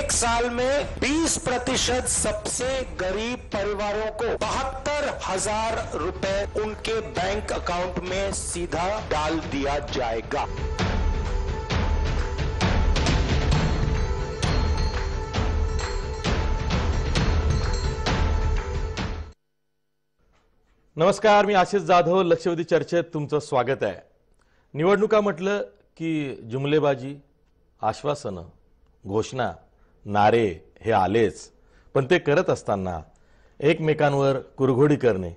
एक साल में 20% सबसे गरीब परिवारों को 72,000 रुपए उनके बैंक अकाउंट में सीधा डाल दिया जाएगा। नमस्कार, मी आशिष जाधव। लक्षवेधी चर्चेत तुमचं स्वागत आहे। निवडणुका म्हटलं की जुमलेबाजी, आश्वासनं, घोषणा, नारे हे आलेच, पण ते करत असताना एकमेकांवर कुरघोडी करणे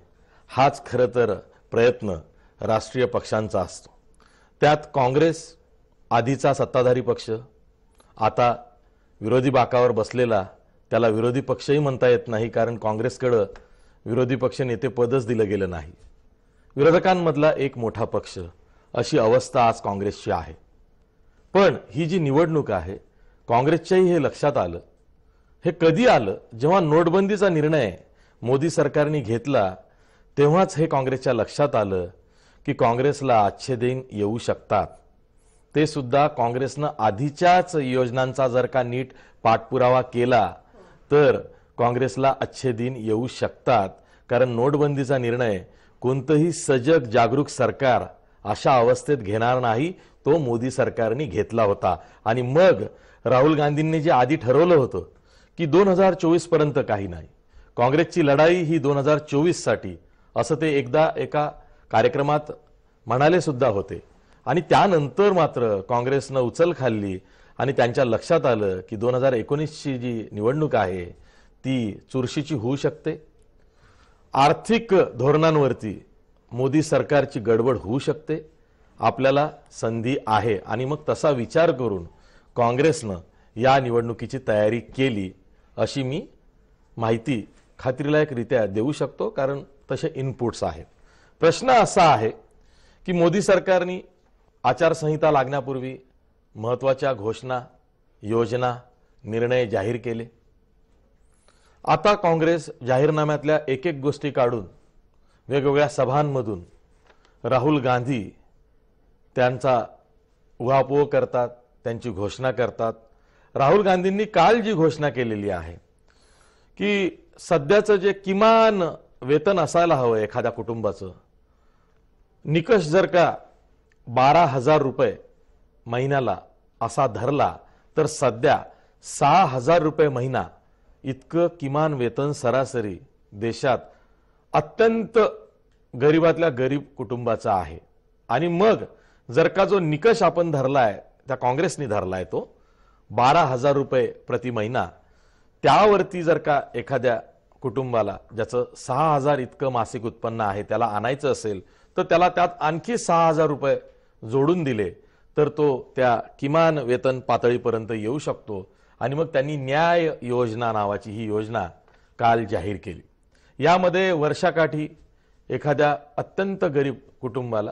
हाच खरं तर प्रयत्न राष्ट्रीय पक्षांचा असतो। त्यात काँग्रेस आधीचा सत्ताधारी पक्ष, आता विरोधी बाकावर बसलेला, त्याला विरोधी पक्षही म्हणता येत नाही, कारण काँग्रेसकडे विरोधी पक्ष नेते पदच दिलं गेलं नाही। विरोधकांमधला एक मोठा पक्ष, अशी अवस्था आज काँग्रेसची आहे। पण ही जी निवडणूक आहे, काँग्रेसच्याही हे लक्षात आलं। हे कधी आलं? जेव्हा नोटबंदीचा निर्णय मोदी सरकारने घेतला, तेव्हाच हे काँग्रेसच्या लक्षात आलं की काँग्रेसला अच्छे दिन येऊ शकतात। ते सुद्धा काँग्रेसनं आधीच्याच योजनांचा जर का नीट पाठपुरावा केला तर काँग्रेसला अच्छे दिन येऊ शकतात। कारण नोटबंदीचा निर्णय कोणतंही सजग जागरूक सरकार अशा अवस्थेत घेणार नाही, तो मोदी सरकारने घेतला होता। आणि मग राहुल गांधींनी जे आधी ठरवलं होतं की 2024 पर्यंत काही नाही, काँग्रेसची लढाई ही 2024 साठी, असं ते एकदा एका कार्यक्रमात म्हणाले सुद्धा होते। आणि त्यानंतर मात्र काँग्रेसनं उचल खाल्ली आणि त्यांच्या लक्षात आलं की 2019ची जी निवडणूक आहे ती चुरशीची होऊ शकते। आर्थिक धोरणांवरती मोदी सरकारची गडबड होऊ शकते। आपल्याला संधी आहे आणि मग तसा विचार करून काँग्रेसनं या निवडणुकीची तयारी केली, अशी मी माहिती खात्रीलायकरित्या देऊ शकतो, कारण तसे इनपुट्स आहेत। प्रश्न असा आहे की मोदी सरकारने आचारसंहिता लागण्यापूर्वी महत्त्वाच्या घोषणा, योजना, निर्णय जाहीर केले। आता काँग्रेस जाहीरनाम्यातल्या एक एक गोष्टी काढून वेगवेगळ्या सभांमधून राहुल गांधी त्यांचा उहापोह करतात, त्यांची घोषणा करतात। राहुल गांधींनी काल जी घोषणा केलेली आहे की सध्याचं जे किमान वेतन असायला हवं एखाद्या कुटुंबाचं, निकष जर का 12,000 रुपये महिन्याला असा धरला तर सध्या 6,000 रुपये महिना इतकं किमान वेतन सरासरी देशात अत्यंत गरीबातल्या गरीब कुटुंबाचा आहे। आणि मग जर का जो निकष आपण धरलाय, त्या काँग्रेसने धरलाय, तो 12,000 रुपये प्रति महिना, त्यावरती जर का एखाद्या कुटुंबाला ज्याचं 6,000 इतकं मासिक उत्पन्न आहे त्याला आणायचं असेल तर त्याला त्यात आणखी 6,000 रुपये जोडून दिले तर तो त्या किमान वेतन पातळीपर्यंत येऊ शकतो। आणि मग त्यांनी न्याय योजना नावाची ही योजना काल जाहीर केली। यामध्ये वर्षाकाठी एखाद्या अत्यंत गरीब कुटुंबाला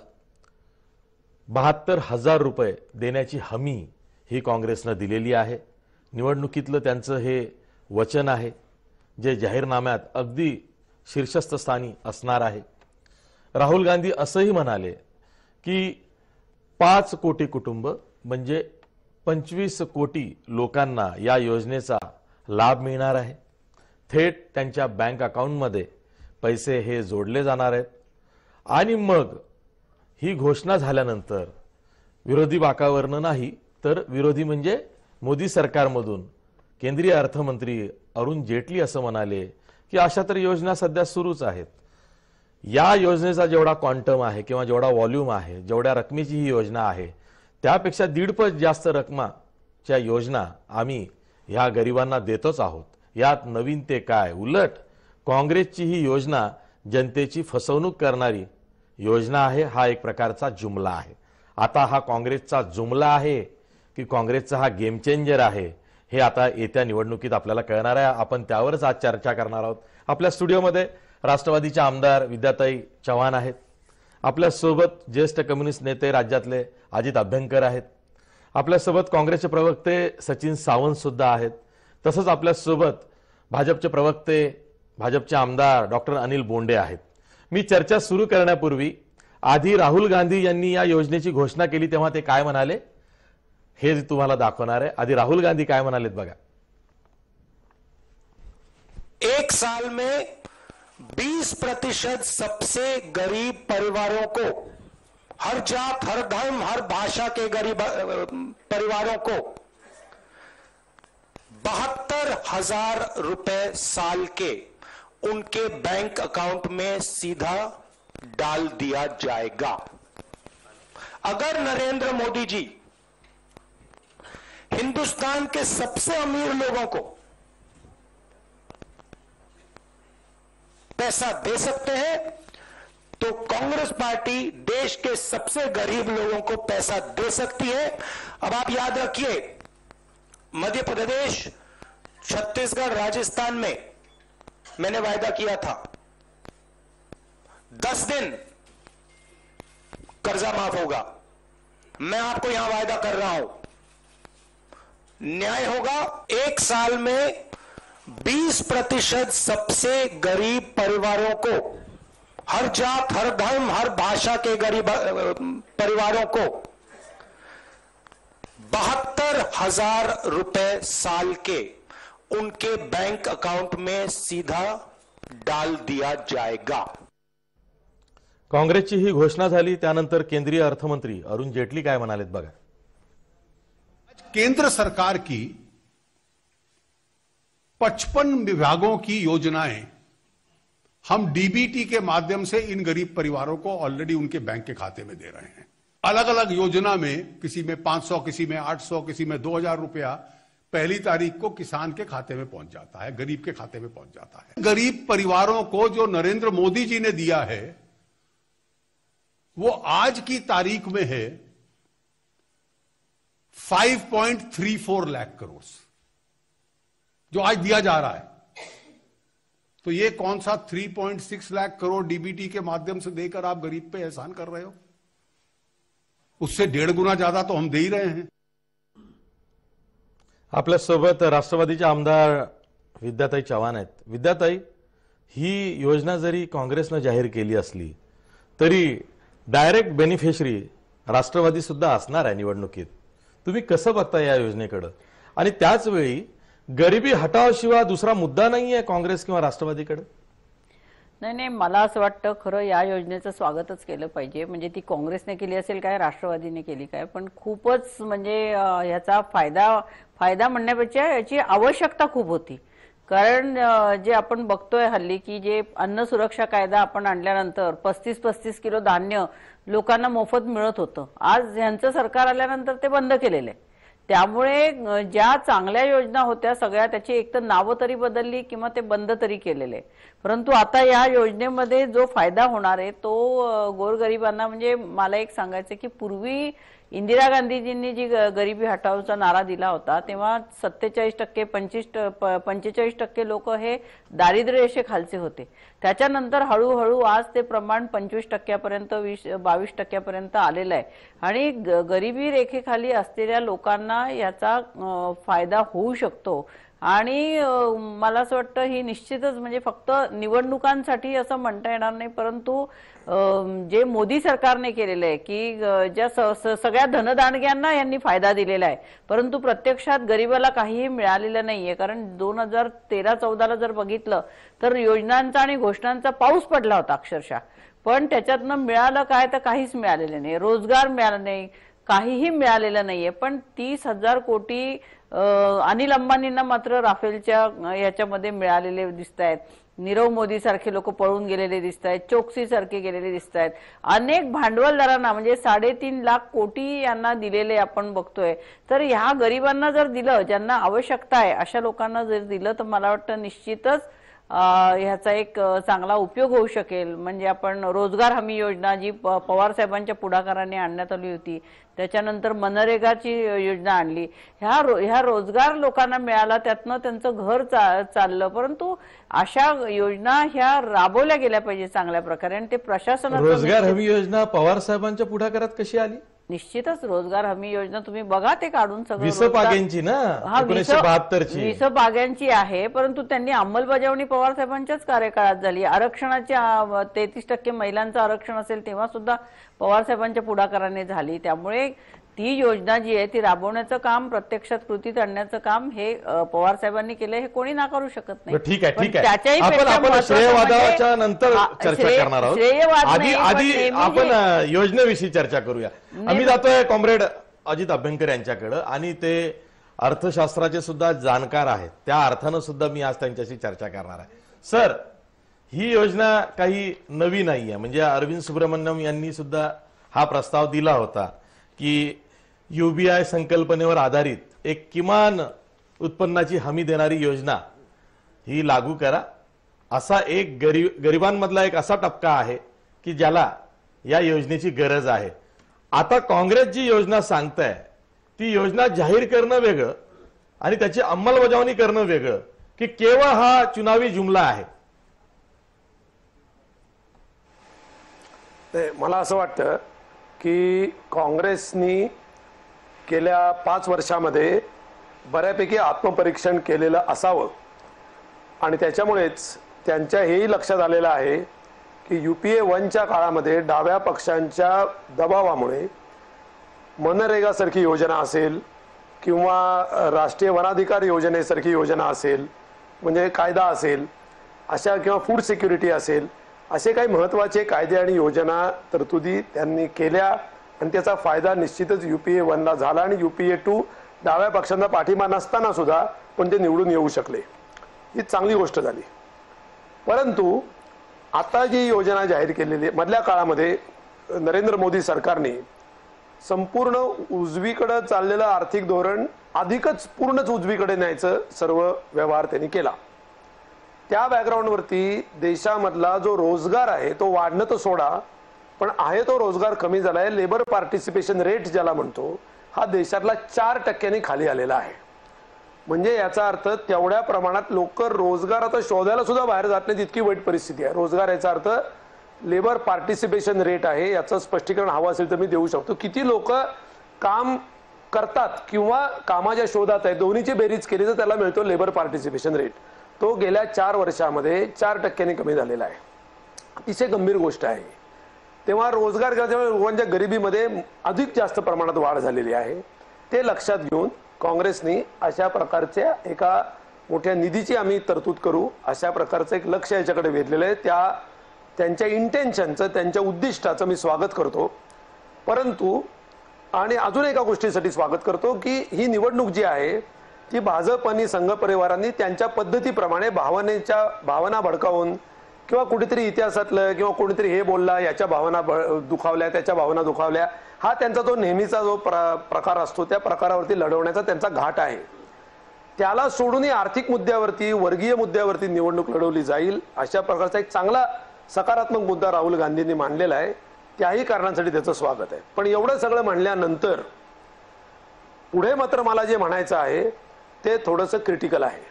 72,000 रुपये देण्याची हमी ही काँग्रेसनं दिलेली आहे। निवडणुकीतलं त्यांचं हे वचन आहे, जे जाहीरनाम्यात अगदी शीर्षस्थानी असणार आहे। राहुल गांधी असंही म्हणाले की 5 कोटी कुटुंब म्हणजे 25 कोटी लोकांना या योजनेचा लाभ मिळणार आहे। थेट त्यांच्या बँक अकाउंटमध्ये पैसे हे जोडले जाणार आहेत। आणि मग ही घोषणा झाल्यानंतर विरोधी बाकावरनं नाही तर विरोधी म्हणजे मोदी सरकारमधून केंद्रीय अर्थमंत्री अरुण जेटली असं म्हणाले की अशा तर योजना सध्या सुरूच आहेत। या योजनेचा जेवढा क्वांटम आहे किंवा जेवढा व्हॉल्यूम आहे, जेवढ्या रकमेची ही योजना आहे, त्यापेक्षा 1.5 पट जास्त रकमाच्या योजना आम्ही ह्या गरिबांना देतोच आहोत। यात नवीन ते काय? उलट काँग्रेसची ही योजना जनतेची फसवणूक करणारी योजना आहे। हा एक प्रकारचा जुमला आहे। आता हा काँग्रेसचा जुमला आहे की काँग्रेसचा हा गेम चेंजर आहे, हे आता येत्या निवडणुकीत आपल्याला कळणार आहे। आपण त्यावरच आज चर्चा करणार आहोत। आपल्या स्टुडिओमध्ये राष्ट्रवादीच्या आमदार विद्याताई चव्हाण आहेत। आपल्यासोबत ज्येष्ठ कम्युनिस्ट नेते राज्यातले अजित अभ्यंकर आहेत। आपल्यासोबत काँग्रेसचे प्रवक्ते सचिन सावंत सुद्धा आहेत। तसंच आपल्यासोबत भाजपचे प्रवक्ते, भाजपचे आमदार डॉक्टर अनिल बोंडे आहेत। मी चर्चा सुरू करण्यापूर्वी आधी राहुल गांधी यांनी या योजनेची घोषणा केली तेव्हा ते काय म्हणाले हे तुम्हाला दाखवणार आहे। आधी राहुल गांधी काय म्हणालेत बघा। एक साल में 20% सबसे गरीब परिवारों को, हर जात, हर धर्म, हर भाषा के गरीब परिवारों को 72,000 रुपए साल के उनके बैंक अकाउंट में सीधा डाल दिया जाएगा। अगर नरेंद्र मोदी जी हिंदुस्तान के सबसे अमीर लोगों को पैसा दे सकते हैं तो कांग्रेस पार्टी देश के सबसे गरीब लोगों को पैसा दे सकती है। अब आप याद रखिए, मध्य प्रदेश, छत्तीसगढ़, राजस्थान में मैंने वायदा किया था 10 दिन कर्जा माफ होगा। मैं आपको यहां वायदा कर रहा हूं, न्याय होगा। एक साल में 20% सबसे गरीब परिवारों को, हर जात, हर धर्म, हर भाषा के गरीब परिवारों को 72,000 रुपए साल के उनके बैंक अकाउंट में सीधा डाल दिया जाएगा। काँग्रेसची ही घोषणा झाली त्यानंतर केंद्रीय अर्थमंत्री अरुण जेटली काय म्हणालेत बघा। केंद्र सरकार की 55 विभागों की योजनाएं हम डीबीटी के माध्यम से इन गरीब परिवारों को ऑलरेडी उनके बैंक के खाते में दे रहे हैं। अलग अलग योजना में किसी में 500, किसी में 800, किसी में 2,000 रुपया पहली तारीख को किसान के खाते में पहुंच जाता है, गरीब के खाते में पहुंच जाता है। गरीब परिवारों को जो नरेंद्र मोदी जी ने दिया है वो आज की तारीख में है 5.34 लाख करोड़, जो आज दिया जा रहा है। तो ये कौन सा 3.6 लाख करोड़ डीबीटी के माध्यम से देकर आप गरीब पे एहसान कर रहे हो? उससे 1.5 गुना ज्यादा तो हम दे ही रहे हैं। आपल्या सोबत राष्ट्रवादीचे आमदार विद्याताई चव्हाण आहेत। विद्याताई, ही योजना जरी काँग्रेसने जाहीर केली असली तरी डायरेक्ट बेनिफिशरी राष्ट्रवादी सुद्धा असणार आहे निवडणुकीत। तुम्ही कसं बघता या योजनेकडे? आणि त्याच वेळी गरिबी हटावाशिवाय दुसरा मुद्दा नाहीये काँग्रेस किंवा राष्ट्रवादीकडे? नाही, मला असं वाटतं खरं या योजनेचं स्वागतच केलं पाहिजे। म्हणजे ती काँग्रेसने केली असेल काय, राष्ट्रवादीने केली काय, पण खूपच म्हणजे याचा फायदा म्हणण्यापेक्षा याची आवश्यकता खूप होती। कारण जे आपण बघतोय हल्ली की जे अन्न सुरक्षा कायदा आपण आणल्यानंतर 35 किलो धान्य लोकांना मोफत मिळत होतं, आज यांचं सरकार आल्यानंतर ते बंद केलेलं आहे। त्यामुळे ज्या चांगल्या योजना होत्या सगळ्या त्याची एक तर नाव तरी बदलली किंवा ते बंद तरी केलेले। परंतु आता या योजनेमध्ये जो फायदा होणार आहे तो गोरगरिबांना, म्हणजे मला एक सांगायचं की पूर्वी इंदिरा गांधीजींनी जी गरिबी हटावचा नारा दिला होता तेव्हा 47%, 45% लोक हे दारिद्र्य रेषेखालचे होते। त्याच्यानंतर हळूहळू आज ते प्रमाण 25% पर्यंत 22% आलेलं आहे आणि गरिबी रेषेखाली असलेल्या लोकांना याचा फायदा होऊ शकतो। आणि मला असं वाटतं ही निश्चितच म्हणजे फक्त निवडणुकांसाठी असं म्हणता येणार नाही, परंतु जे मोदी सरकारने केलेलं आहे की ज्या सगळ्या धनदानग्यांना यांनी फायदा दिलेला आहे, परंतु प्रत्यक्षात गरीबाला काहीही मिळालेलं नाहीये। कारण 2013-14 जर बघितलं तर योजनांचा आणि घोषणांचा पाऊस पडला होता अक्षरशः, पण त्याच्यातनं मिळालं काय तर काहीच मिळालेलं नाही। रोजगार मिळाला नाही, काहीही मिळालेलं नाहीये। पण 30,000 कोटी अनिल अंबानींना मात्र राफेलच्या याच्यामध्ये मिळालेले दिसतायत। नीरव मोदी सारखे लोक पळून गेलेले दिसतायत, चोक्सी सारखे गेलेले दिसतायत। अनेक भांडवलदारांना म्हणजे 3.5 लाख कोटी यांना दिलेले आपण बघतोय। तर ह्या गरिबांना जर दिलं, ज्यांना आवश्यकता आहे अशा लोकांना जर दिलं तर मला वाटतं निश्चितच ह्याचा एक चांगला उपयोग होऊ शकेल। म्हणजे आपण रोजगार हमी योजना जी पवार साहेबांच्या पुढाकाराने आणण्यात आली होती, त्याच्यानंतर मनरेगाची योजना आणली, ह्या रोजगार लोकांना मिळाला, त्यातनं त्यांचं घर चाललं। परंतु अशा योजना ह्या राबवल्या गेल्या पाहिजे चांगल्या प्रकारे आणि ते प्रशासनात। रोजगार हमी योजना पवार साहेबांच्या पुढाकारात कशी आली? निश्चितच रोजगार हमी योजना तुम्ही बघा ते काढून सगळं 20 पाग्यांची ना 1972ची 20 पाग्यांची आहे, परंतु त्यांनी अंमलबजावणी पवार साहेबांच्याच कार्यकाळात झाली। आरक्षणाच्या 33% महिलांचं आरक्षण असेल तेव्हा सुद्धा पवार साहेबांच्या पुढाकाराने झाली। त्यामुळे ती योजना जी आहे ती राबवण्याचं काम, प्रत्यक्षात कृतीत आणण्याचं काम हे पवार साहेबांनी केलं, हे कोणी नाकारू शकत नाही. ठीक आहे, पण ठीक आहे. त्याच्याही आपण पेक्षा आपण महत्त्वाचं श्रेयवादाच्या म्हणजे- नंतर चर्चा करणार आहोत. श्रेयवाद नाही, पण आधी नेहमी आपण जे- योजनेविषयी चर्चा करूया. आम्ही जातोय कॉम्रेड अजित अभ्यंकर यांच्याकडे, आणि ते अर्थशास्त्राचे सुद्धा जाणकार आहेत, त्या अर्थानं सुद्धा मी आज त्यांच्याशी चर्चा करणार आहे. सर, ही योजना काही नवी नाहीये. म्हणजे अरविंद सुब्रमण्यम यांनी सुद्धा हा प्रस्ताव दिला होता की UBI संकल्पनेवर आधारित एक किमान उत्पन्नाची हमी देणारी योजना ही लागू करा. असा एक गरिबांमधला एक असा टप्का आहे की ज्याला या योजनेची गरज आहे. आता काँग्रेस जी योजना सांगताय ती योजना जाहीर करणं वेगळं आणि त्याची अंमलबजावणी करणं वेगळं, की केवळ हा चुनावी जुमला आहे? मला असं वाटतं की काँग्रेसनी गेल्या 5 वर्षामध्ये बऱ्यापैकी आत्मपरीक्षण केलेलं असावं, आणि त्याच्यामुळेच त्यांच्या हेही लक्षात आलेलं आहे की UPA 1च्या काळामध्ये डाव्या पक्षांच्या दबावामुळे मनरेगासारखी योजना असेल किंवा राष्ट्रीय वनाधिकार योजनेसारखी योजना असेल, म्हणजे कायदा असेल अशा, किंवा फूड सिक्युरिटी असेल, असे काही महत्त्वाचे कायदे आणि योजना तरतुदी त्यांनी केल्या, आणि त्याचा फायदा निश्चितच UPA 1ला झाला, आणि UPA 2 डाव्या पक्षांना पाठिंबा नसताना सुद्धा पण ते निवडून येऊ शकले. ही चांगली गोष्ट झाली. परंतु आता जी योजना जाहीर केलेली मधल्या काळामध्ये नरेंद्र मोदी सरकारने संपूर्ण उजवीकडे चाललेलं आर्थिक धोरण अधिकच पूर्णच उजवीकडे न्यायचं सर्व व्यवहार त्यांनी केला. त्या बॅकग्राऊंडवरती देशामधला जो रोजगार आहे तो वाढणं तर सोडा, पण आहे तो रोजगार कमी झालाय. लेबर पार्टिसिपेशन रेट ज्याला म्हणतो, हा देशातला 4% खाली आलेला आहे. म्हणजे याचा अर्थ तेवढ्या प्रमाणात लोक रोजगार आता शोधायला सुद्धा बाहेर जात नाहीत, इतकी वाईट परिस्थिती आहे. रोजगार याचा अर्थ लेबर पार्टिसिपेशन रेट आहे. याचं स्पष्टीकरण हवं असेल तर मी देऊ शकतो. किती लोक काम करतात किंवा कामाच्या शोधात आहे, दोन्हीची बेरीज केली तर त्याला मिळतो लेबर पार्टिसिपेशन रेट. तो गेल्या 4 वर्षामध्ये 4% कमी झालेला आहे. अतिशय गंभीर गोष्ट आहे. तेव्हा रोजगार लोकांच्या गरिबीमध्ये अधिक जास्त प्रमाणात वाढ झालेली आहे. ते लक्षात घेऊन काँग्रेसने अशा प्रकारच्या एका मोठ्या निधीची आम्ही तरतूद करू अशा प्रकारचं एक लक्ष याच्याकडे वेधलेलं आहे. त्यांच्या इंटेन्शनचं, त्यांच्या उद्दिष्टाचं मी स्वागत करतो. परंतु आणि अजून एका गोष्टीसाठी स्वागत करतो की ही निवडणूक जी आहे ती भाजप आणि संघ परिवारांनी त्यांच्या पद्धतीप्रमाणे भावना भडकावून किंवा कुठेतरी इतिहासातलं किंवा कोणीतरी हे बोलला याच्या भावना दुखावल्या, त्याच्या भावना दुखावल्या, हा त्यांचा जो नेहमीचा जो प्रकार असतो त्या प्रकारावरती लढवण्याचा त्यांचा घाट आहे. त्याला सोडून आर्थिक मुद्द्यावरती, वर्गीय मुद्द्यावरती निवडणूक लढवली जाईल अशा प्रकारचा एक चांगला सकारात्मक मुद्दा राहुल गांधींनी मांडलेला आहे. त्याही कारणांसाठी त्याचं स्वागत आहे. पण एवढं सगळं म्हणल्यानंतर पुढे मात्र मला जे म्हणायचं आहे ते थोडंसं क्रिटिकल आहे.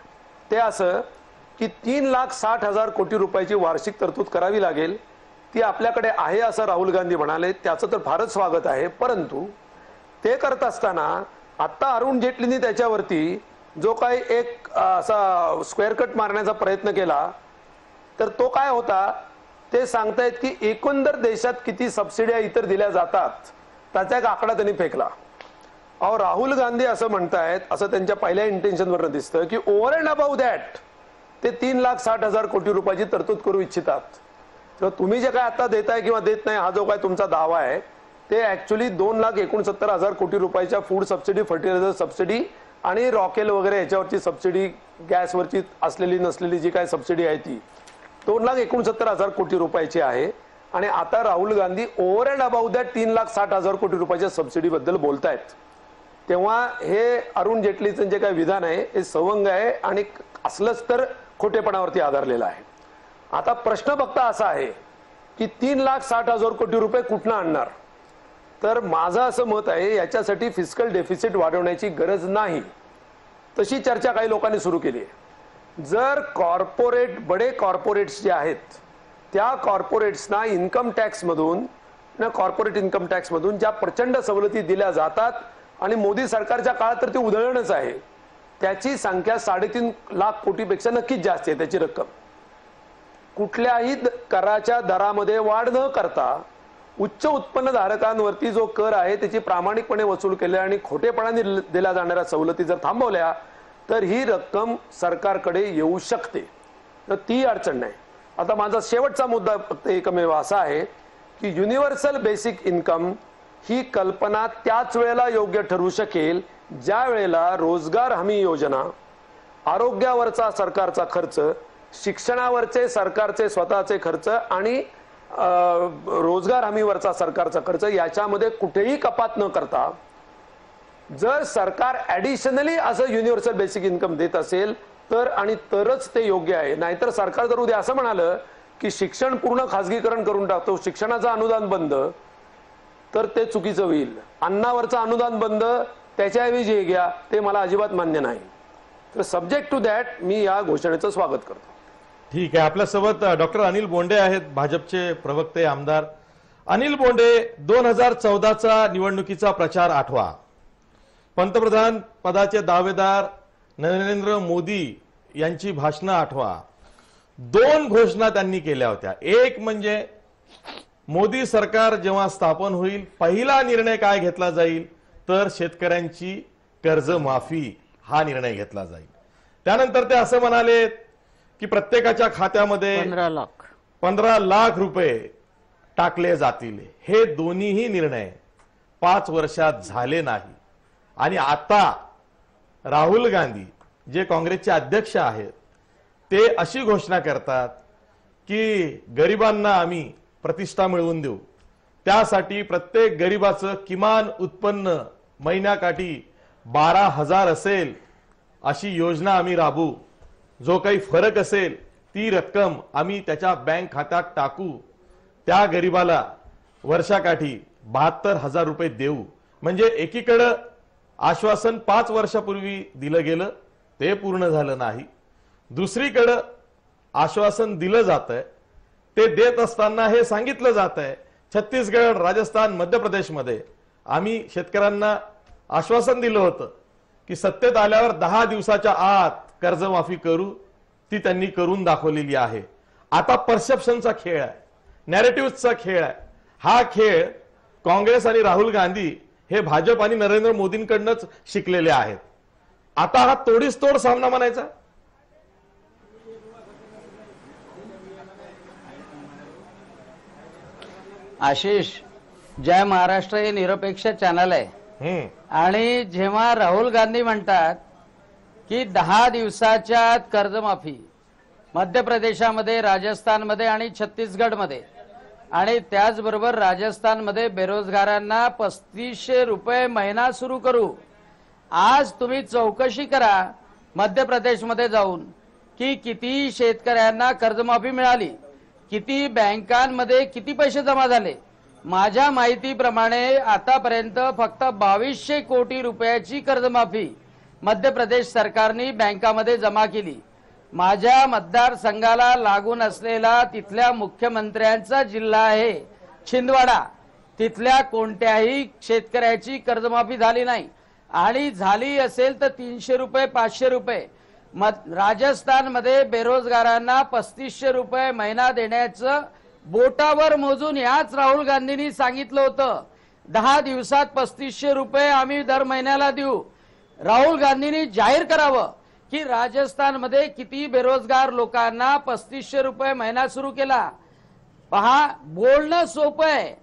ते असं की 3,60,000 कोटी रुपयाची वार्षिक तरतूद करावी लागेल. ती आपल्याकडे आहे असं राहुल गांधी म्हणाले, त्याचं तर फारच स्वागत आहे. परंतु ते करत असताना आता अरुण जेटलींनी त्याच्यावरती जो काही एक असा स्क्वेअर कट मारण्याचा प्रयत्न केला तर तो काय होता ते सांगतायत की एकंदर देशात किती सबसिड्या इतर दिल्या जातात त्याचा एक आकडा त्यांनी फेकला. अहो, राहुल गांधी असं म्हणतायत, असं त्यांच्या पहिल्या इंटेन्शनवरून दिसतं की ओव्हर अँड अबाउट दॅट ते 3,60,000 कोटी रुपयाची तरतूद करू इच्छितात. तर तुम्ही जे काय आता देताय किंवा देत नाही हा जो काय तुमचा दावा आहे ते ऍक्च्युअली 2,69,000 कोटी रुपयाच्या फूड सबसिडी, फर्टिलायझर सबसिडी आणि रॉकेल वगैरे याच्यावरची सबसिडी, गॅसवरची असलेली नसलेली जी काय सबसिडी आहे ती 2,69,000 कोटी रुपयाची आहे. आणि आता Rahul Gandhi over and about that 3,60,000 कोटी रुपयाच्या सबसिडी बद्दल बोलतायत. तेव्हा हे अरुण जेटलीचं जे काही विधान आहे हे सवंग आहे आणि असलंच तर खोटेपणावरती आधारलेलं आहे. आता प्रश्न फक्त असा आहे की 3,60,000 कोटी रुपये कुठनं आणणार. तर माझं असं मत आहे याच्यासाठी फिस्कल डेफिसिट वाढवण्याची गरज नाही. तशी चर्चा काही लोकांनी सुरू केली आहे. जर बडे कॉर्पोरेट्स जे आहेत त्या कॉर्पोरेट्सना इन्कम टॅक्समधून, कॉर्पोरेट इन्कम टॅक्समधून ज्या प्रचंड सवलती दिल्या जातात आणि मोदी सरकारच्या काळात तर ती उधळणच आहे, त्याची संख्या 3.5 लाख कोटीपेक्षा नक्कीच जास्त आहे. त्याची रक्कम कुठल्याही कराच्या दरामध्ये वाढ न करता उच्च उत्पन्नधारकांवरती जो कर आहे त्याची प्रामाणिकपणे वसूल केल्या आणि खोटेपणाने दिल्या जाणाऱ्या सवलती जर थांबवल्या तर ही रक्कम सरकारकडे येऊ शकते, तर ती अडचण नाही. आता माझा शेवटचा मुद्दा फक्त एकमेव असा आहे की युनिव्हर्सल बेसिक इन्कम ही कल्पना त्याच वेळेला योग्य ठरू शकेल ज्या वेळेला रोजगार हमी योजना, आरोग्यावरचा सरकारचा खर्च, शिक्षणावरचे सरकारचे स्वतःचे खर्च आणि रोजगार हमीवरचा सरकारचा खर्च याच्यामध्ये कुठेही कपात न करता जर सरकार ऍडिशनली असं युनिव्हर्सल बेसिक इन्कम देत असेल तर आणि तरच ते योग्य आहे. नाहीतर सरकार जर उद्या असं म्हणालं की शिक्षण पूर्ण खासगीकरण करून टाकतो, शिक्षणाचं अनुदान बंद, तर ते चुकीचं होईल. अन्नावरचं अनुदान बंद, त्याच्याऐवजी हे घ्या, ते मला अजिबात मान्य नाही. तर सब्जेक्ट टू दॅट मी या घोषणेचं स्वागत करतो. ठीक आहे. आपल्यासोबत डॉक्टर अनिल बोंडे आहेत, भाजपचे प्रवक्ते आमदार. अनिल बोंडे, 2014चा निवडणुकीचा प्रचार आठवा. पंतप्रधान पदाचे दावेदार नरेंद्र मोदी यांची भाषणं आठवा. 2 घोषणा त्यांनी केल्या होत्या. एक म्हणजे मोदी सरकार जेव्हा स्थापन होईल पहिला निर्णय काय घेतला जाईल तर शेतकऱ्यांची कर्जमाफी हा निर्णय घेतला जाईल. त्यानंतर ते असं म्हणाले की प्रत्येकाच्या खात्यामध्ये 15 लाख रुपये टाकले जातील. हे दोन्हीही निर्णय 5 वर्षात झाले नाही. आणि आता राहुल गांधी जे काँग्रेसचे अध्यक्ष आहेत ते अशी घोषणा करतात की गरिबांना आम्ही प्रतिष्ठा मिळवून देऊ, त्यासाठी प्रत्येक गरिबाचं किमान उत्पन्न महिन्याकाठी 12,000 असेल अशी योजना आम्ही राबवू. जो काही फरक असेल ती रक्कम आम्ही त्याच्या बँक खात्यात टाकू, त्या गरिबाला वर्षाकाठी 72,000 रुपये देऊ. म्हणजे एकीकडे आश्वासन 5 वर्षापूर्वी दिलं गेलं ते पूर्ण झालं नाही, दुसरीकडे आश्वासन दिलं जात आहे, ते देत असताना हे सांगितलं जात आहे छत्तीसगड, राजस्थान, मध्य प्रदेशमध्ये आम्ही शेतकऱ्यांना आश्वासन दिलं होतं की सत्तेत आल्यावर 10 दिवसाच्या आत कर्जमाफी करू, ती त्यांनी करून दाखवलेली आहे. आता परसेप्शनचा खेळ आहे, नॅरेटिव्हचा खेळ आहे. हा खेळ काँग्रेस आणि राहुल गांधी हे भाजप आणि नरेंद्र मोदींकडूनच शिकलेले आहेत. आता हा तोडीस तोड सामना म्हणायचा. आशिष, जय महाराष्ट्र हे निरपेक्ष चॅनल आहे आणि जेव्हा राहुल गांधी म्हणतात की 10 दिवसाच्या आत कर्जमाफी मध्य प्रदेशामध्ये, राजस्थानमध्ये आणि छत्तीसगडमध्ये आणि त्याचबरोबर राजस्थानमध्ये बेरोजगारांना 3500 रुपये महिना सुरू करू. आज तुम्ही चौकशी करा मध्य प्रदेशमध्ये जाऊन की किती शेतकऱ्यांना कर्जमाफी मिळाली, किती बँकांमध्ये किती पैसे जमा झाले. माझ्या माहितीप्रमाणे आतापर्यंत फक्त 2200 कोटी रुपयाची कर्जमाफी मध्य प्रदेश सरकारने बँकामध्ये जमा केली. माझ्या मतदारसंघाला लागून असलेला तिथल्या मुख्यमंत्र्यांचा जिल्हा आहे छिंदवाडा, तिथल्या कोणत्याही शेतकऱ्याची कर्जमाफी झाली नाही आणि झाली असेल तर 300 रुपये 500 रुपये. राजस्थानमध्ये बेरोजगारांना 3500 रुपये महिना देण्याचं बोटावर मोजून याच राहुल गांधींनी सांगितलं होतं 10 दिवसात 3500 रुपये आम्ही दर महिन्याला देऊ. राहुल गांधींनी जाहीर करावं की राजस्थानमध्ये किती बेरोजगार लोकांना 3500 रुपये महिना सुरू केला. पहा, बोलणं सोपं आहे,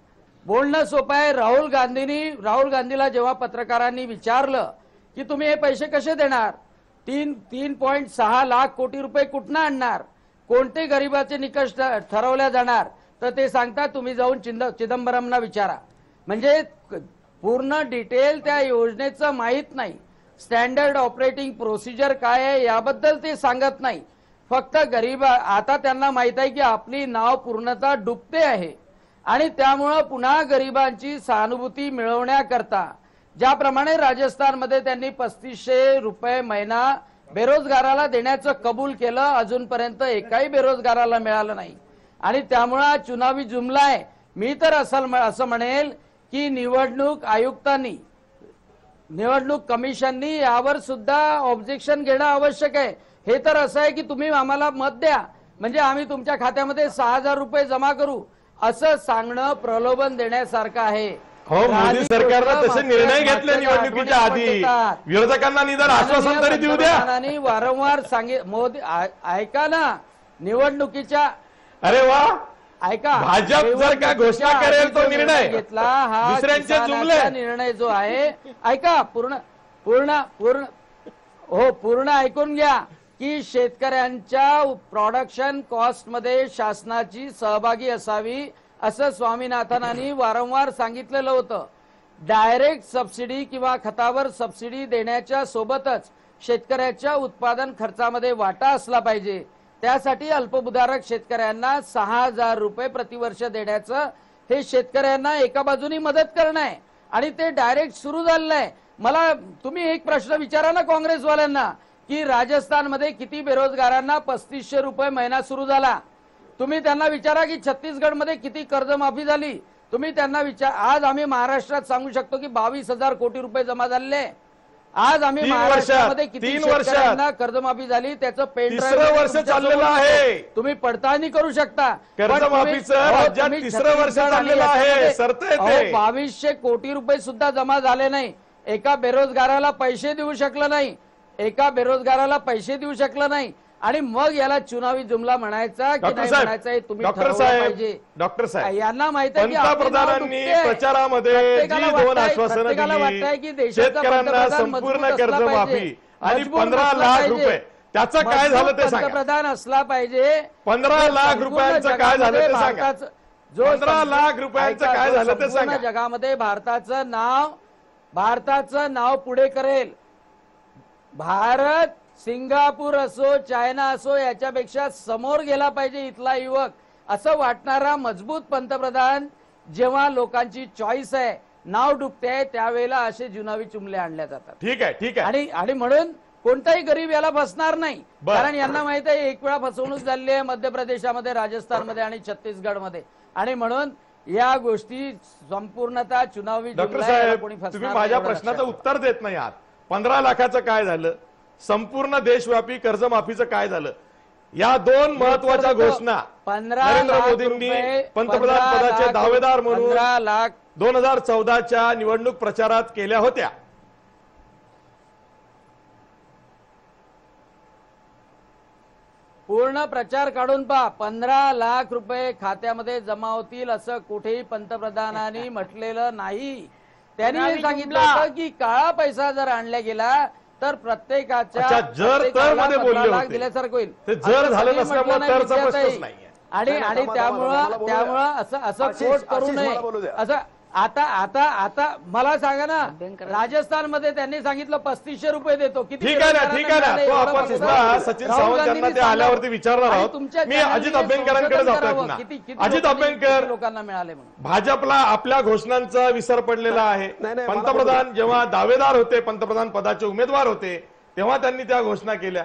बोलणं सोपं आहे. राहुल गांधीला जेव्हा पत्रकारांनी विचारलं की तुम्ही हे पैसे कसे देणार, 3.6 लाख कोटी रुपये कुठनं आणणार, कोणते गरिबाचे निकष ठरवल्या जाणार, तर ते सांगतात तुम्ही जाऊन चिदंबरमना विचारा. म्हणजे पूर्ण डिटेल त्या योजनेचं माहित नाही, स्टँडर्ड ऑपरेटिंग प्रोसिजर काय आहे याबद्दल ते सांगत नाही. फक्त आता त्यांना माहित आहे की आपली नाव पूर्णतः डुबते आहे आणि त्यामुळे पुन्हा गरिबांची सहानुभूती मिळवण्याकरता ज्याप्रमाणे राजस्थानमध्ये त्यांनी 3500 रुपये महिना बेरोजगाराला देण्याचं कबूल केलं, अजूनपर्यंत एकाही बेरोजगाराला मिळालं नाही आणि त्यामुळे चुनावी जुमला आहे. मी तर असं म्हणेल की निवडणूक आयुक्तांनी, निवडणूक कमिशननी यावर सुद्धा ऑब्जेक्शन घेणं आवश्यक आहे. हे तर असं आहे की तुम्ही आम्हाला मत द्या म्हणजे आम्ही तुमच्या खात्यामध्ये 6000 रुपये जमा करू असं सांगणं प्रलोभन देण्यासारखं आहे. हो, मोदी सरकारनं तसे निर्णय घेतले निवडणुकीच्या आधी. विरोधकांना निदान आश्वासन तरी देऊ द्या. वारंवार मोदी ऐका ना, निवडणुकीच्या अरे वा, ऐका, भाजप जर का घोषणा करेल तो निर्णय घेतला हा दुसऱ्यांचे जुमले निर्णय जो आहे, ऐका पूर्ण पूर्ण पूर्ण हो पूर्ण ऐकून घ्या की शेतकऱ्यांच्या प्रोडक्शन कॉस्ट मध्ये शासनाची सहभागी असावी असं स्वामीनाथनांनी वारंवार सांगितलेलं होतं. डायरेक्ट सबसिडी किंवा खतावर सबसिडी देण्याच्या सोबतच शेतकऱ्याच्या उत्पादन खर्चामध्ये वाटा असला पाहिजे. त्यासाठी अल्पभूधारक शेतकऱ्यांना 6,000 रुपये प्रतिवर्ष देण्याचं हे शेतकऱ्यांना एका बाजूनी मदत करणं आहे आणि ते डायरेक्ट सुरू झालेलं आहे. मला तुम्ही एक प्रश्न विचारा ना काँग्रेसवाल्यांना की राजस्थानमध्ये किती बेरोजगारांना 3500 रुपये महिना सुरू झाला. तुम्ही त्यांना विचारा की छत्तीसगडमध्ये किती कर्जमाफी झाली. तुम्ही त्यांना विचार. आज आम्ही महाराष्ट्रात सांगू शकतो की 22,000 कोटी रुपये जमा झाले. आज आम्ही महाराष्ट्रामध्ये किती शेतकऱ्यांना कर्जमाफी झाली त्याचं पेन ड्राईव्ह वर्ष चाललेलं आहे. तुम्ही पडताळणी करू शकता. कर्जमाफीचं राज्यात तिसरं वर्ष चाललेलं आहे. 2200 कोटी रुपये सुद्धा जमा झाले नाही. एका बेरोजगाराला पैसे देऊ शकलं नाही. एका बेरोजगाराला पैसे देऊ शकलं नाही आणि मग याला चुनावी जुमला म्हणायचा की नाही म्हणायचा हे तुम्ही ठरवलं पाहिजे. डॉक्टर साहेब, यांना माहिती आहे की पंतप्रधानांनी प्रचारामध्ये जी 2 आश्वासनं दिली, शेतकऱ्यांना संपूर्ण कर्जमाफी आणि 15 लाख रुपये, त्याचं काय झालं ते सांगा. पंतप्रधान असला पाहिजे. 15 लाख रुपयांचं काय झालं ते सांगा. 15 लाख रुपयांचं काय झालं ते सांगा. जगामध्ये भारताचं नाव पुढे करेल. भारत सिंगापूर असो चायना असो याच्यापेक्षा समोर गेला पाहिजे इथला युवक असं वाटणारा मजबूत पंतप्रधान जेव्हा लोकांची चॉईस आहे, नाव डुबते, त्यावेळेला असे जुनावी चुमले आणल्या जातात. ठीक आहे. आणि म्हणून कोणताही गरीब याला फसणार नाही. कारण यांना माहित आहे एक वेळा फसवणूक झाली आहे मध्य प्रदेशामध्ये, राजस्थानमध्ये आणि छत्तीसगडमध्ये. आणि म्हणून या गोष्टी संपूर्णतः चुनावी डॉक्टर साहेब, तुम्ही माझ्या प्रश्नाचं उत्तर देत नाही आहात. 15 लाखाचं काय झालं, संपूर्ण देशव्यापी कर्जमाफीचं काय झालं, या 2 महत्वाच्या घोषणा नरेंद्र मोदींनी पंतप्रधान पदाचे दावेदार म्हणून 2014च्या निवडणूक प्रचारात केल्या होत्या. पूर्ण प्रचार काढून पहा. 15 लाख रुपये खात्यामध्ये जमा होतील असं कुठेही पंतप्रधानांनी म्हटलेलं नाही. त्यांनी हे सांगितलं होतं की काळा पैसा जर आणला गेला तर प्रत्येकाच्या दिल्यासारखं होईल. जर झालं नसल्यामुळे आणि त्यामुळं असं कोट करू नये. असं आता मला सांगा ना, राजस्थानमध्ये त्यांनी सांगितलं 3500 रुपये देतो. किती? ठीक आहे ना, तो आपण सुद्धा सचिन सावंत यांना ते आल्यावरती विचारणार आहोत. मी अजित अभ्यंकरांकडे जातोय. अजित अभ्यंकर, लोकांना मिळाले म्हणून भाजपला आपल्या घोषणांचा विसर पडलेला आहे. पंतप्रधान जेव्हा दावेदार होते, पंतप्रधान पदाचे उमेदवार होते, तेव्हा त्यांनी त्या घोषणा केल्या,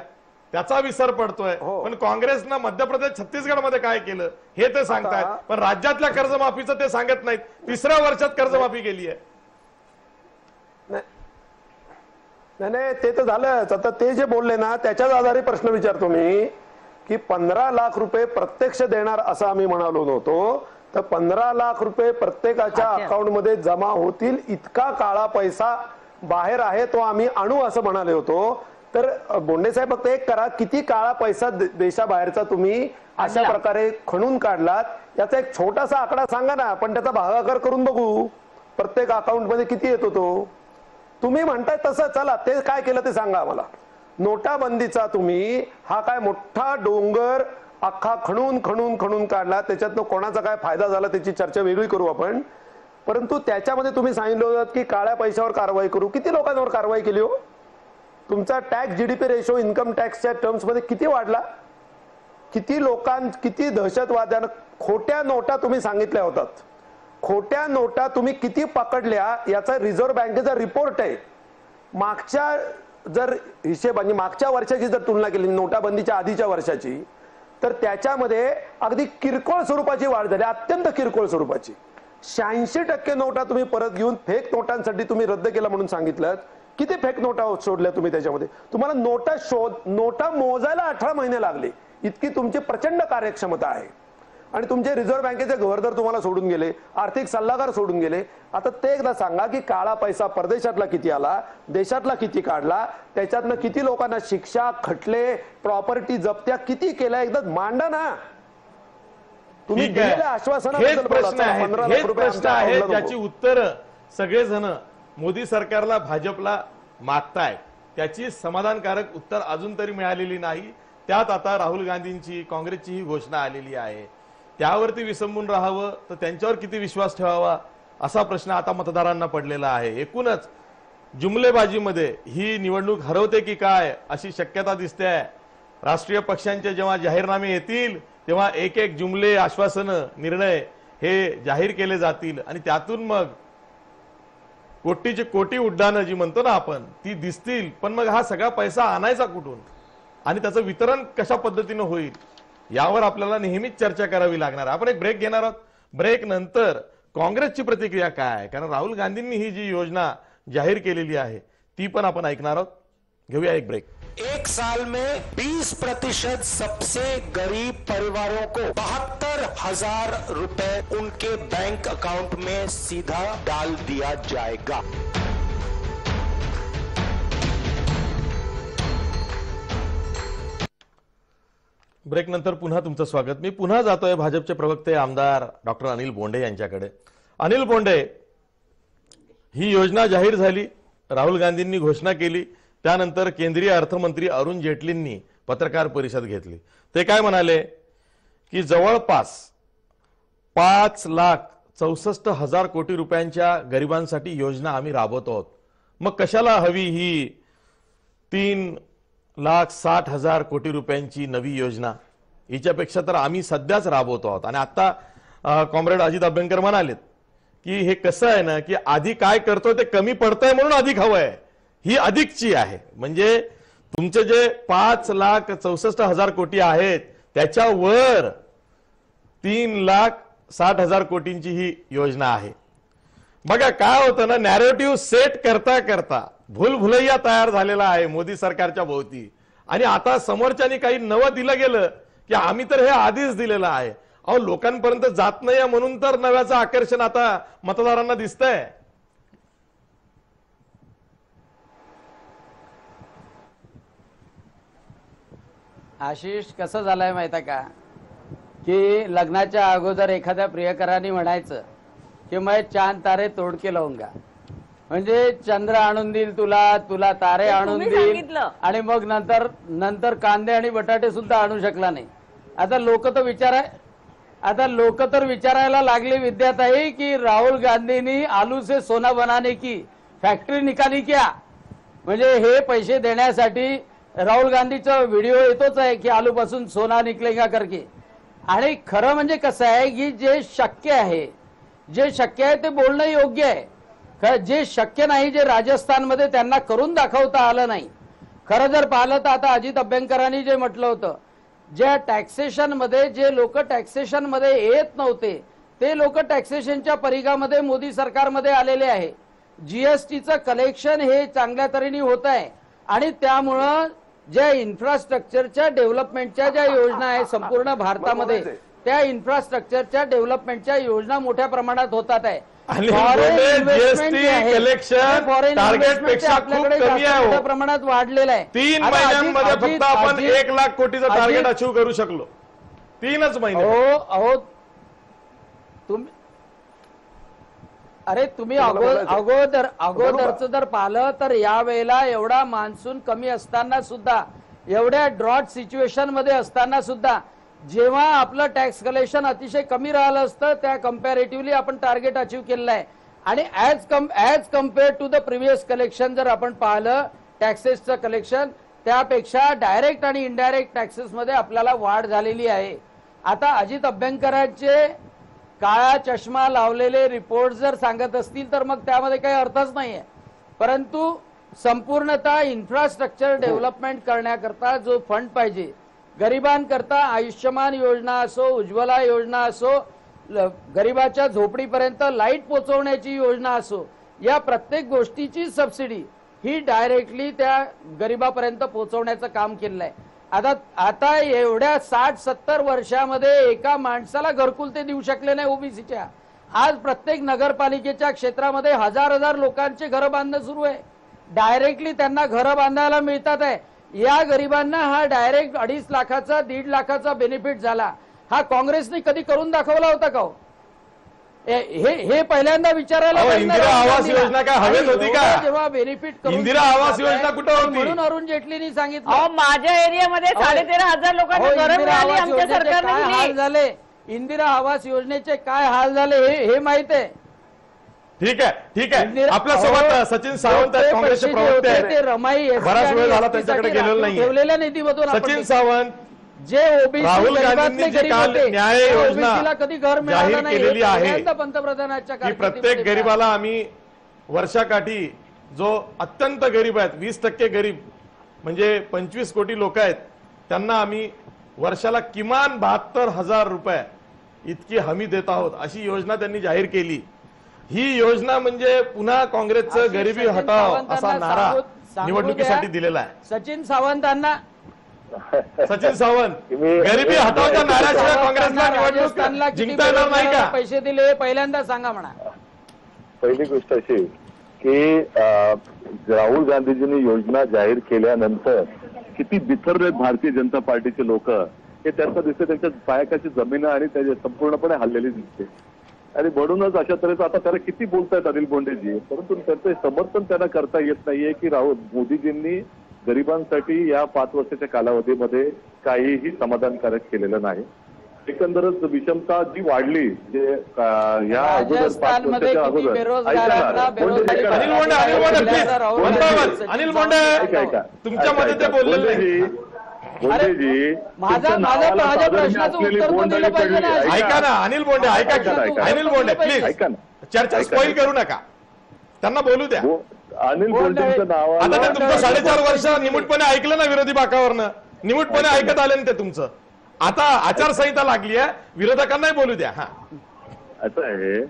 त्याचा विसर पडतोय. पण काँग्रेसनं मध्य प्रदेश छत्तीसगडमध्ये काय केलं हे ते सांगतायत, पण राज्यातल्या कर्जमाफीचं ते सांगत नाहीत. 3ऱ्या वर्षात कर्जमाफी केली आहे. नाही ते तर झालंच. आता ते जे बोलले ना त्याच्याच आधारे प्रश्न विचारतो मी की 15 लाख रुपये प्रत्यक्ष देणार असं आम्ही म्हणालो नव्हतो. तर 15 लाख रुपये प्रत्येकाच्या अकाउंटमध्ये जमा होतील इतका काळा पैसा बाहेर आहे तो आम्ही आणू असं म्हणाले होतो. तर बोंडे साहेब फक्त एक करा, किती काळा पैसा देशाबाहेरचा तुम्ही अशा प्रकारे खणून काढलात याचा एक छोटासा आकडा सांगा ना. पण त्याचा भागाकार करून बघू प्रत्येक अकाउंटमध्ये किती येतो तो. तुम्ही म्हणताय तसं, चला ते काय केलं ते सांगा आम्हाला. नोटाबंदीचा तुम्ही हा काय मोठा डोंगर अख्खा खणून काढला, त्याच्यातनं कोणाचा काय फायदा झाला त्याची चर्चा वेगळी करू आपण. परंतु त्याच्यामध्ये तुम्ही सांगितलं होतं की काळ्या पैशावर कारवाई करू. किती लोकांवर कारवाई केली हो? तुमचा टॅक्स जीडीपी रेशो इन्कम टॅक्सच्या टर्म्स मध्ये किती वाढला? किती दहशतवाद्यानं खोट्या नोटा तुम्ही सांगितल्या होतात. खोट्या नोटा तुम्ही किती पकडल्या याचा रिझर्व्ह बँकेचा रिपोर्ट आहे. मागच्या जर हिशेबाने मागच्या वर्षाची जर तुलना केली नोटाबंदीच्या आधीच्या वर्षाची, तर त्याच्यामध्ये अगदी किरकोळ स्वरूपाची वाढ झाली, अत्यंत किरकोळ स्वरूपाची. 86% नोटा तुम्ही परत घेऊन फेक नोटांसाठी तुम्ही रद्द केला म्हणून सांगितलं. किती फेक नोटा सोडल्या तुम्ही त्याच्यामध्ये? तुम्हाला नोटा मोजायला 18 महिने लागले, इतकी तुमची प्रचंड कार्यक्षमता आहे. आणि तुमचे रिझर्व्ह बँकेचे गव्हर्नर तुम्हाला सोडून गेले, आर्थिक सल्लागार सोडून गेले. आता ते एकदा सांगा की काळा पैसा परदेशातला किती आला, देशातला किती काढला, त्याच्यातनं किती लोकांना शिक्षा, खटले, प्रॉपर्टी जप्त्या किती केल्या, एकदा मांडा ना. तुम्ही दिलेल्या आश्वासनाबद्दल बोला. 15 लाख रुपये आमच्या आहे अकाउंटला ज्याची नको. उत्तर सगळेजण मोदी सरकारला, भाजपला मागताय, त्याची समाधानकारक उत्तर अजून तरी मिळालेली नाही. त्यात आता राहुल गांधींची, काँग्रेसची ही घोषणा आलेली आहे. त्यावरती विसंबून राहावं तर त्यांच्यावर किती विश्वास ठेवावा असा प्रश्न आता मतदारांना पडलेला आहे. एकूणच जुमलेबाजीमध्ये ही निवडणूक हरवते की काय अशी शक्यता दिसते. राष्ट्रीय पक्षांचे जेव्हा जाहीरनामे येतील तेव्हा एक एक जुमले, आश्वासनं, निर्णय हे जाहीर केले जातील आणि त्यातून मग कोटीची कोटी उड्डाणं जी म्हणतो ना आपण ती दिसतील. पण मग हा सगळा पैसा आणायचा कुठून आणि त्याचं वितरण कशा पद्धतीनं होईल यावर आपल्याला नेहमीच चर्चा करावी लागणार. आपण एक ब्रेक घेणार आहोत. ब्रेक नंतर काँग्रेसची प्रतिक्रिया काय, कारण राहुल गांधींनी ही जी योजना जाहीर केलेली आहे ती पण आपण ऐकणार आहोत. घेऊया एक ब्रेक. एक साल में 20% सबसे गरीब परिवारों को 72,000 रुपए उनके बैंक अकाउंट में सीधा डाल दिया जाएगा. ब्रेक नंतर पुन्हा तुमचं स्वागत. मी पुन्हा जातोय भाजपचे प्रवक्ते आमदार डॉक्टर अनिल बोंडे यांच्याकडे. अनिल बोंडे, ही योजना जाहीर झाली, राहुल गांधींनी घोषणा केली, त्यानंतर केंद्रीय अर्थमंत्री अरुण जेटलींनी पत्रकार परिषद घेतली. ते काय म्हणाले की जवळपास 5,64,000 कोटी रुपयांच्या गरिबांसाठी योजना आम्ही राबवतो आहोत. मग कशाला हवी ही 3,60,000 कोटी रुपयांची नवी योजना? हिच्यापेक्षा तर आम्ही सध्याच राबवतो आहोत. आणि आता कॉम्रेड अजित अभ्यंकर म्हणालेत की हे कसं आहे ना की आधी काय करतोय ते कमी पडतंय म्हणून अधिक हवंय, ही अधिकची आहे. म्हणजे तुमचे जे 5,64,000 कोटी आहेत त्याच्यावर 3,60,000 कोटींची ही योजना आहे. बघा काय होतं ना, नॅरेटिव्ह सेट करता करता भूलभुलैया तयार झालेला आहे मोदी सरकारच्या भोवती. आणि आता समोरच्यानी काही नवं दिलं गेलं की आम्ही तर हे आधीच दिलेलं आहे. अहो, लोकांपर्यंत जात नाही म्हणून तर नव्याचं आकर्षण आता मतदारांना दिसतंय. आशिष, कसं झालंय माहिती आहे का की लग्नाच्या अगोदर एखाद्या प्रियकरांनी म्हणायचं की मैं चांद तारे तोड के लावूंगा, म्हणजे चंद्र आणून देईल तुला, तुला तारे आणून तुम्ही देईल, सांगितलं. आणि मग नंतर कांदे आणि बटाटे सुद्धा आणू शकला नाही. आता लोक तर विचारायला लागले विद्याताई की राहुल गांधींनी आलू से सोना बनाने की फॅक्टरी निकाली क्या? म्हणजे हे पैसे देण्यासाठी राहुल गांधीचा व्हिडिओ येतोच आहे की आलू पासून सोना निकलेगा करके. आणि खरं म्हणजे कसं आहे की जे शक्य आहे ते बोलणं योग्य आहे. जे शक्य नाही, जे राजस्थानमध्ये त्यांना करून दाखवता आलं नाही. खरं जर पाहिलं तर आता अजित अभ्यंकरांनी जे म्हटलं होतं, ज्या टॅक्सेशन मध्ये जे लोक टॅक्सेशन मध्ये येत नव्हते ते लोक टॅक्सेशनच्या परिघामध्ये मोदी सरकारमध्ये आलेले आहे. जीएसटीचं कलेक्शन हे चांगल्या तऱ्हेने होत आहे आणि त्यामुळं ज्या इन्फ्रास्ट्रक्चरच्या डेव्हलपमेंटच्या ज्या योजना आहे संपूर्ण भारतामध्ये, त्या इन्फ्रास्ट्रक्चरच्या डेव्हलपमेंटच्या योजना मोठ्या प्रमाणात होतात आहे. मोठ्या प्रमाणात वाढलेलं आहे. 3 महिन्यांमध्ये फक्त आपण 1 लाख कोटीचं टार्गेट अचीव्ह करू शकलो. 3च महिने. अहो तुम्ही अगोदरचं जर पाहिलं तर यावेळेला एवढा मान्सून कमी असताना सुद्धा, एवढ्या ड्रॉट सिच्युएशन मध्ये असताना सुद्धा, जेव्हा आपलं टॅक्स कलेक्शन अतिशय कमी राहिलं असतं त्या कम्पॅरेटिव्हली आपण टार्गेट अचीव्ह केलेलं आहे. आणि as compared to the previous collection जर आपण पाहिलं टॅक्सेसचं कलेक्शन, त्यापेक्षा डायरेक्ट आणि इनडायरेक्ट टॅक्सेस मध्ये आपल्याला वाढ झालेली आहे. आता अजित अभ्यंकरांचे काळा चष्मा लावलेले रिपोर्ट जर सांगत असतील तर मग त्यामध्ये काही अर्थच नाहीये. परंतु संपूर्णतः इन्फ्रास्ट्रक्चर डेव्हलपमेंट करण्याकरता जो फंड पाहिजे, गरिबांकरता आयुष्यमान योजना असो, उज्ज्वला योजना असो, गरिबाच्या झोपडीपर्यंत लाईट पोहोचवण्याची योजना असो, या प्रत्येक गोष्टीची सबसिडी ही डायरेक्टली त्या गरिबापर्यंत पोहोचवण्याचं काम केलेलं आहे. आता एवढ्या 60-70 वर्षामध्ये एका माणसाला घरकुल ते देऊ शकले नाही ओबीसीच्या. आज प्रत्येक नगरपालिकेच्या क्षेत्रामध्ये हजार लोकांचे घरं बांधणं सुरू आहे. डायरेक्टली त्यांना घरं बांधायला मिळतात आहे. या गरिबांना हा डायरेक्ट 2.5 लाखाचा 1.5 लाखाचा बेनिफिट झाला. हा काँग्रेसने कधी करून दाखवला होता का हो? हे पहिल्यांदा विचारायला इंदिरा आवास योजना काय हवेत होती का? जेव्हा बेनिफिट इंदिरा आवास योजना कुठं होती? म्हणून अरुण जेटलींनी सांगितलं माझ्या एरियामध्ये 13,500 लोकांना घरं मिळाली आमच्या सरकारने काय हाल दिली. झाले, इंदिरा आवास योजनेचे काय हाल झाले हे माहित आहे. ठीक आहे. आपल्यासोबत सचिन सावंत आहेत, काँग्रेसचे प्रवक्ते आहेत. रमाई बराच वेळ झाला त्यांच्याकडे गेलेलो नाही. ठेवलेल्या निधीमधून सचिन सावंत, जे ओबीसी राहुल गांधींनी जी काल न्याय योजना कधी घर जाहीर केलेली आहे पंतप्रधानांच्या की प्रत्येक गरीबाला आम्ही वर्षाकाठी, जो अत्यंत गरीब आहेत 20% गरीब म्हणजे 25 कोटी लोक आहेत, त्यांना आम्ही वर्षाला किमान 72,000 रुपये इतकी हमी देत आहोत, अशी योजना त्यांनी जाहीर केली. ही योजना म्हणजे पुन्हा काँग्रेसचं गरिबी हटाव असा नारा निवडणुकीसाठी दिलेला आहे. सचिन सावंतांना गरिबी हटावच्या नाऱ्याशिवाय काँग्रेसला निवडणूक जिंकता येणार नाही का? पैसे दिले पहिल्यांदा सांगा म्हणा. पहिली गोष्ट अशी की राहुल गांधीजींनी योजना जाहीर केल्यानंतर किती बिथरलेत भारतीय जनता पार्टीचे लोक हे त्यांचं दिसते. त्यांच्या पायाखाची जमीन आणि त्याची संपूर्णपणे हल्लेली दिसते. आणि म्हणूनच अशा तऱ्हेचं आता त्याला किती बोलतायत अनिल बोंडेजी, परंतु त्यांचं समर्थन त्यांना करता येत नाहीये की राहुल मोदीजींनी गरिबांसाठी या 5 वर्षाच्या कालावधीमध्ये काहीही समाधानकारक केलेलं नाही. एकंदरच विषमता जी वाढली जे या अगोदर 5 वर्षाच्या अगोदर अनिल बोंडे तुमच्या मध्ये ते बोलले बोंडेजी माझ्या प्रश्नाचं उत्तर पण दिलं पाहिजे ना. ऐका ना अनिल बोंडे, अनिल बोंडे प्लीज ऐका ना, चर्चा स्पॉइल करू नका, त्यांना बोलू द्या. अनिल बोंडेंचं नाव आता ते तुमचं 4.5 वर्ष निमूटपणे ऐकलं ना विरोधी बाकावरनं, निमूटपणे ऐकत आले ना ते तुमचं. आता आचारसंहिता लागली आहे, विरोधकांनाही बोलू द्या. हा असं आहे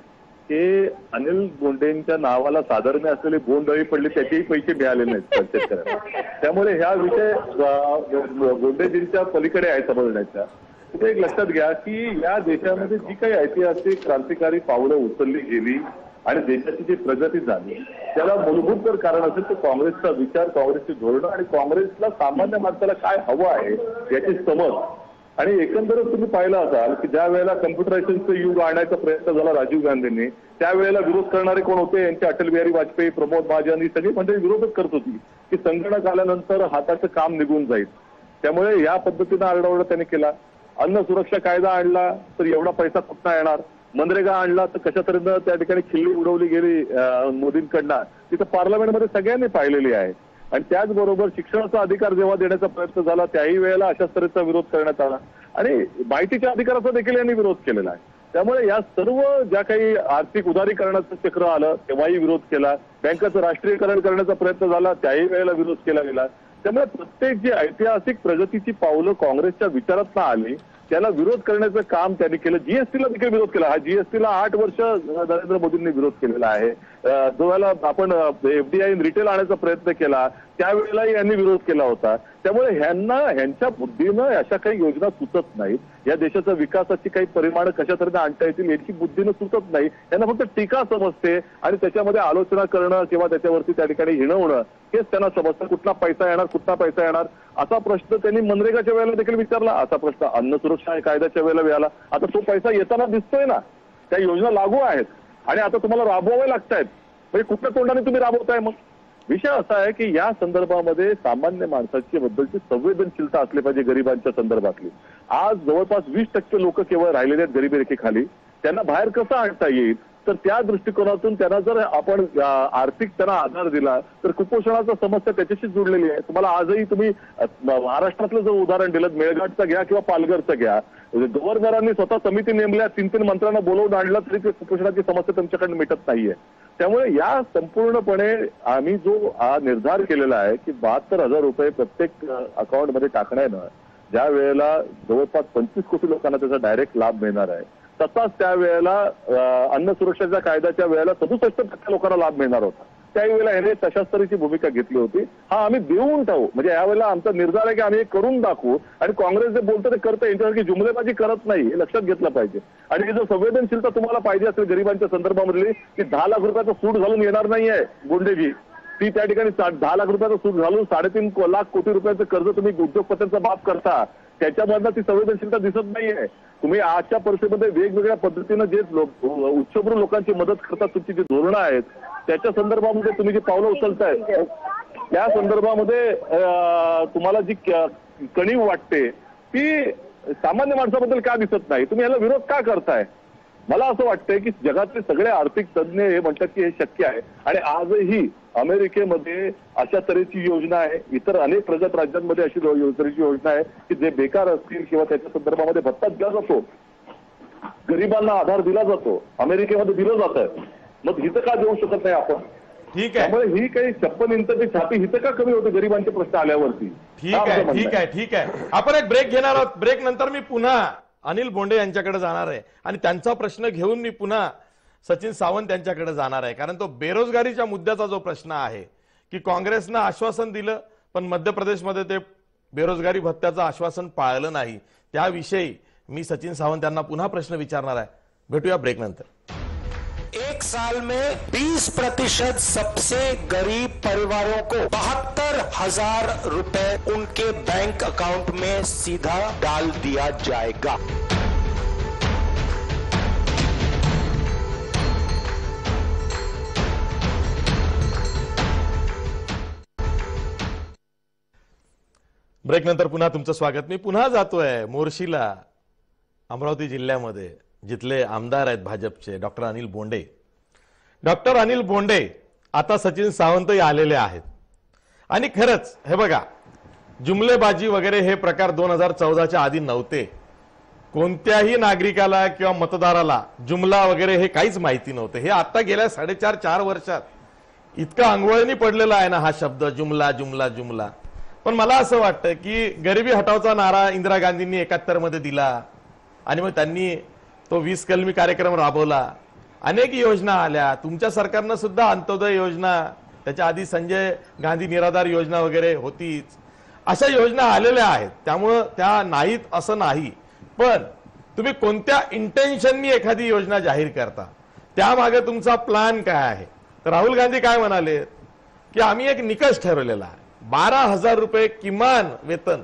की अनिल बोंडेंच्या नावाला साधारण असलेली बोंडअळी पडली, त्याचेही पैसे मिळाले नाहीत शेतकऱ्यांना. त्यामुळे ह्या विषय बोंडेजींच्या पलीकडे आहे समजण्याच्या. तिथे एक लक्षात घ्या की या देशामध्ये जी काही ऐतिहासिक क्रांतिकारी पावलं उचलली गेली आणि देशाची जी प्रगती झाली त्याला मूलभूत जर कारण असेल तर काँग्रेसचा विचार, काँग्रेसची धोरणं आणि काँग्रेसला सामान्य माणसाला काय हवं आहे याची समज. आणि एकंदरच तुम्ही पाहिलं असाल की ज्या वेळेला कम्प्युटरायझेशनचं युग आणण्याचा प्रयत्न झाला राजीव गांधींनी, त्यावेळेला विरोध करणारे कोण होते? यांचे अटल बिहारी वाजपेयी, प्रमोद महाजन ही सगळी मंडळी विरोधच करत होती की संगणक आल्यानंतर हाताचं काम निघून जाईल. त्यामुळे या पद्धतीनं आरडाओरडा त्यांनी केला. अन्न सुरक्षा कायदा आणला तर एवढा पैसा कुठला येणार? मनरेगा आणला तर कशा तऱ्हेनं त्या ठिकाणी खिल्ली उडवली गेली मोदींकडनं, तिथं पार्लमेंटमध्ये सगळ्यांनी पाहिलेली आहे. आणि त्याचबरोबर शिक्षणाचा अधिकार जेव्हा देण्याचा प्रयत्न झाला त्याही वेळेला अशाच तऱ्हेचा विरोध करण्यात आला आणि माहितीच्या अधिकाराचा देखील यांनी विरोध केलेला आहे. त्यामुळे या सर्व ज्या काही आर्थिक उदारीकरणाचं चक्र आलं तेव्हाही विरोध केला. बँकाचं राष्ट्रीयकरण करण्याचा प्रयत्न झाला त्याही वेळेला विरोध केला गेला. त्यामुळे प्रत्येक जी ऐतिहासिक प्रगतीची पावलं काँग्रेसच्या विचारातनं आली त्याला विरोध करण्याचं काम त्यांनी केलं. जीएसटीला देखील विरोध केला. हा जीएसटीला 8 वर्ष नरेंद्र मोदींनी विरोध केलेला आहे. जो वेळेला आपण एफडीआय रिटेल आणण्याचा प्रयत्न केला त्यावेळेलाही यांनी विरोध केला होता. त्यामुळे ह्यांच्या बुद्धीनं अशा काही योजना सुचत नाहीत. या देशाच्या विकासाची काही परिमाणं कशा तऱ्हेने आणता येतील याची बुद्धीनं सुचत नाही. त्यांना फक्त टीका समजते आणि त्याच्यामध्ये आलोचना करणं किंवा त्याच्यावरती त्या ठिकाणी हिणवणं हेच त्यांना समजतं. कुठला पैसा येणार असा प्रश्न त्यांनी मनरेगाच्या वेळेला देखील विचारला. असा प्रश्न अन्न सुरक्षा कायद्याच्या वेळेला मिळाला. आता तो पैसा येताना दिसतोय ना, त्या योजना लागू आहेत आणि आता तुम्हाला राबवावे लागतायत. म्हणजे कुठल्या तोंडाने तुम्ही राबवताय? मग विषय असा आहे की या संदर्भामध्ये सामान्य माणसाची बद्दलची संवेदनशीलता असली पाहिजे. गरिबांच्या संदर्भातली आज जवळपास 20% लोक केवळ राहिलेले आहेत गरिबी रेखेखाली. त्यांना बाहेर कसं आणता येईल तर त्या दृष्टिकोनातून त्यांना जर आपण आर्थिक त्यांना आधार दिला तर कुपोषणाचा समस्या त्याच्याशी जुडलेली आहे. तुम्हाला आजही तुम्ही महाराष्ट्रातलं जर उदाहरण दिलं मेळघाटचं घ्या किंवा पालघरचं घ्या, गव्हर्नरांनी स्वतः समिती नेमल्या, 3 मंत्र्यांना बोलवून आणलं तरी ते कुपोषणाची समस्या त्यांच्याकडे मिटत नाहीये. त्यामुळे या संपूर्णपणे आम्ही जो हा निर्धार केलेला आहे की 72,000 रुपये प्रत्येक अकाउंटमध्ये टाकण्यानं ज्या वेळेला जवळपास 25 कोटी लोकांना त्याचा डायरेक्ट लाभ मिळणार आहे तसाच त्यावेळेला अन्न सुरक्षेच्या कायद्याच्या वेळेला 67% लोकांना लाभ मिळणार होता. त्यावेळेला याने तशाच तऱ्हेची भूमिका घेतली होती. हा आम्ही देऊन टाकू, म्हणजे यावेळेला आमचा निर्धार आहे की आम्ही हे करून दाखवू आणि काँग्रेस जे बोलतं ते करतं, यांच्यासारखी जुमलेबाजी करत नाही, हे लक्षात घेतलं पाहिजे. आणि ही जर संवेदनशीलता तुम्हाला पाहिजे असेल गरिबांच्या संदर्भामधली, की 10 लाख रुपयाचं सूट घालून येणार नाहीये गोंडेजी, ती त्या ठिकाणी 10 लाख रुपयाचं सूट घालून 3.5 लाख कोटी रुपयाचं कर्ज तुम्ही उद्योगपत्यांचा माफ करता, त्याच्यामधनं ती संवेदनशीलता दिसत नाहीये. तुम्ही आजच्या परिस्थितीमध्ये वेगवेगळ्या पद्धतीनं जे उच्चभ्रू लोकांची मदत करतात, तुमची जी धोरणं आहेत त्याच्या संदर्भामध्ये तुम्ही जी पावलं उचलताय, त्या संदर्भामध्ये तुम्हाला जी कणीव वाटते ती सामान्य माणसाबद्दल का दिसत नाही? तुम्ही याला विरोध का करताय? मला असं वाटतंय की जगातले सगळे आर्थिक तज्ज्ञ हे म्हणतात की हे शक्य आहे. आणि आजही अमेरिकेमध्ये अशा तऱ्हेची योजना आहे, इतर अनेक प्रगत राज्यांमध्ये अशी तऱ्हेची योजना आहे की जे बेकार असतील किंवा त्याच्या संदर्भामध्ये भत्ता दिला जातो, गरिबांना आधार दिला जातो, अमेरिकेमध्ये दिलं जातं. मग हिथं का देऊ शकत नाही आपण? ठीक आहे, त्यामुळे ही काही 56 इंचाची छाती हिथं का कमी होते गरिबांचे प्रश्न आल्यावरती? ठीक आहे. आपण एक ब्रेक घेणार आहोत. ब्रेक नंतर मी पुन्हा अनिल बोंडे यांच्याकडे जाणार आहे आणि त्यांचा प्रश्न घेऊन मी पुन्हा सचिन सावंत यांच्याकडे जाणार आहे. कारण तो बेरोजगारीच्या मुद्द्याचा जो प्रश्न आहे की काँग्रेसनं आश्वासन दिलं पण मध्य प्रदेशमध्ये ते बेरोजगारी भत्त्याचं आश्वासन पाळलं नाही, त्याविषयी मी सचिन सावंत यांना पुन्हा प्रश्न विचारणार आहे. भेटूया ब्रेक नंतर. एक साल में 20% सबसे गरीब परिवारों को 72,000 रुपए उनके बैंक अकाउंट में सीधा डाल दिया जाएगा. ब्रेक नंतर पुन्हा तुमचं स्वागत. मी पुन्हा जातोय मोर्शीला, अमरावती जिल्ह्यामध्ये, जिथले आमदार आहेत भाजपचे डॉक्टर अनिल बोंडे. डॉक्टर अनिल बोंडे आता सचिन सावंतही आलेले आहेत. आणि खरंच हे बघा, जुमलेबाजी वगैरे हे प्रकार 2014च्या आधी नव्हते. कोणत्याही नागरिकाला किंवा मतदाराला जुमला वगैरे हे काहीच माहिती नव्हतं. हे आता गेल्या 4.5 वर्षात इतका अंगवळणी पडलेला आहे ना हा शब्द जुमला जुमला जुमला. पण मला असं वाटतं की गरिबी हटावचा नारा इंदिरा गांधींनी 71 मध्ये दिला आणि मग त्यांनी तो 20 कलमी कार्यक्रम राबवला. अनेक योजना आल्या. तुमच्या सरकारनं सुद्धा अंत्योदय योजना, त्याच्या आधी संजय गांधी निराधार योजना वगैरे होतीच. अशा योजना आलेल्या आहेत. त्यामुळं त्या नाहीत असं नाही. पण तुम्ही कोणत्या इंटेन्शननी एखादी योजना जाहीर करता, त्यामागे तुमचा प्लॅन काय आहे? तर राहुल गांधी काय म्हणाले की आम्ही एक निकष ठरवलेला आहे, 12,000 रुपये किमान वेतन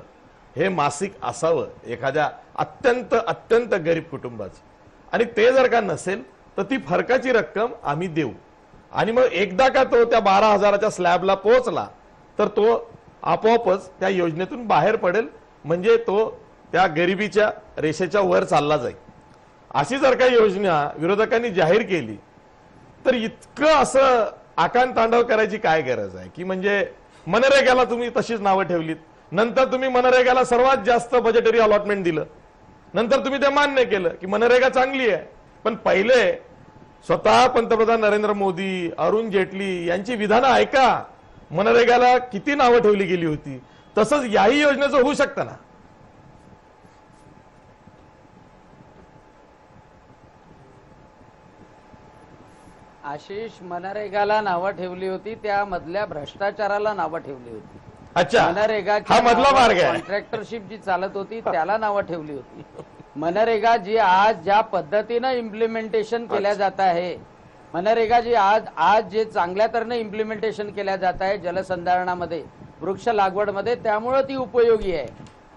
हे मासिक असावं एखाद्या अत्यंत अत्यंत गरीब कुटुंबाचं. आणि ते जर का नसेल तर ती फरकाची रक्कम आम्ही देऊ. आणि मग एकदा का तो त्या 12,000च्या स्लॅबला पोहोचला तर तो आपोआपच त्या योजनेतून बाहेर पडेल, म्हणजे तो त्या गरिबीच्या रेषेच्या वर चालला जाईल. अशी जर का योजना विरोधकांनी जाहीर केली तर इतकं असं आकांत तांडव करायची काय गरज आहे? की म्हणजे मनरेगाला तुम्ही तशीच नावं ठेवलीत, नंतर तुम्ही मनरेगाला सर्वात जास्त बजेटरी अलॉटमेंट दिलं, नंतर तुम्ही ते मान्य केलं की मनरेगा चांगली आहे. पण पहिले स्वतः पंतप्रधान नरेंद्र मोदी, अरुण जेटली यांची विधानं ऐका. मनरेगाला किती नावं ठेवली गेली होती. तसंच याही योजनेचं होऊ शकतं ना. आशिष, मनरेगाला नावं ठेवली होती, त्यामधल्या भ्रष्टाचाराला नावं ठेवली होती. अच्छा, मनरेगाची हा मधला मार्ग आहे. कॉन्ट्रॅक्टरशिप जी चालत होती त्याला नावं ठेवली होती. मनरेगा जी आज ज्या पद्धतीनं इम्प्लिमेंटेशन केल्या जात आहे, मनरेगा जी आज जे चांगल्या तऱ्हेने इम्प्लिमेंटेशन केल्या जात आहे जलसंधारणामध्ये, वृक्ष लागवडमध्ये, त्यामुळे ती उपयोगी आहे.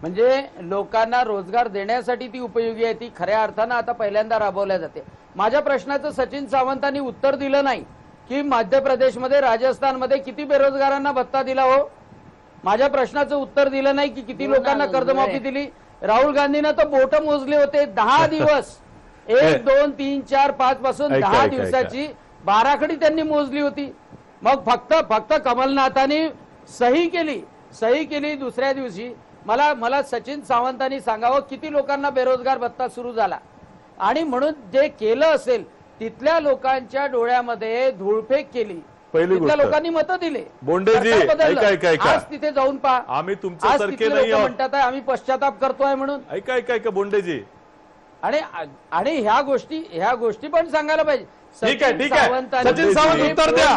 म्हणजे लोकांना रोजगार देण्यासाठी ती उपयोगी आहे. ती खऱ्या अर्थानं आता पहिल्यांदा राबवल्या जाते. माझ्या प्रश्नाचं सचिन सावंतांनी उत्तर दिलं नाही की मध्य प्रदेशमध्ये, राजस्थानमध्ये किती बेरोजगारांना भत्ता दिला हो. माझ्या प्रश्नाचं उत्तर दिलं नाही की किती लोकांना कर्जमाफी दिली. राहुल गांधीनं तर बोट मोजले होते 10 दिवस, 1, 2, 3, 4, 5 पासून 10 दिवसाची बाराखडी त्यांनी मोजली होती. मग फक्त कमलनाथांनी सही केली दुसऱ्या दिवशी. मला सचिन सावंतांनी सांगावं किती लोकांना बेरोजगार भत्ता सुरू झाला. आणि म्हणून जे केलं असेल तिथल्या लोकांच्या डोळ्यामध्ये धूळफेक केली, तिथल्या लोकांनी मतं दिले. बोंडेजी, आज तिथे जाऊन पहा, आम्ही तुमच्यासारखे नाही म्हणतात आम्ही पश्चाताप करतोय म्हणून. ऐका बोंडेजी, आणि ह्या गोष्टी पण सांगायला पाहिजे. ठीक आहे ठीक आहे सचिन सावंत उत्तर द्या.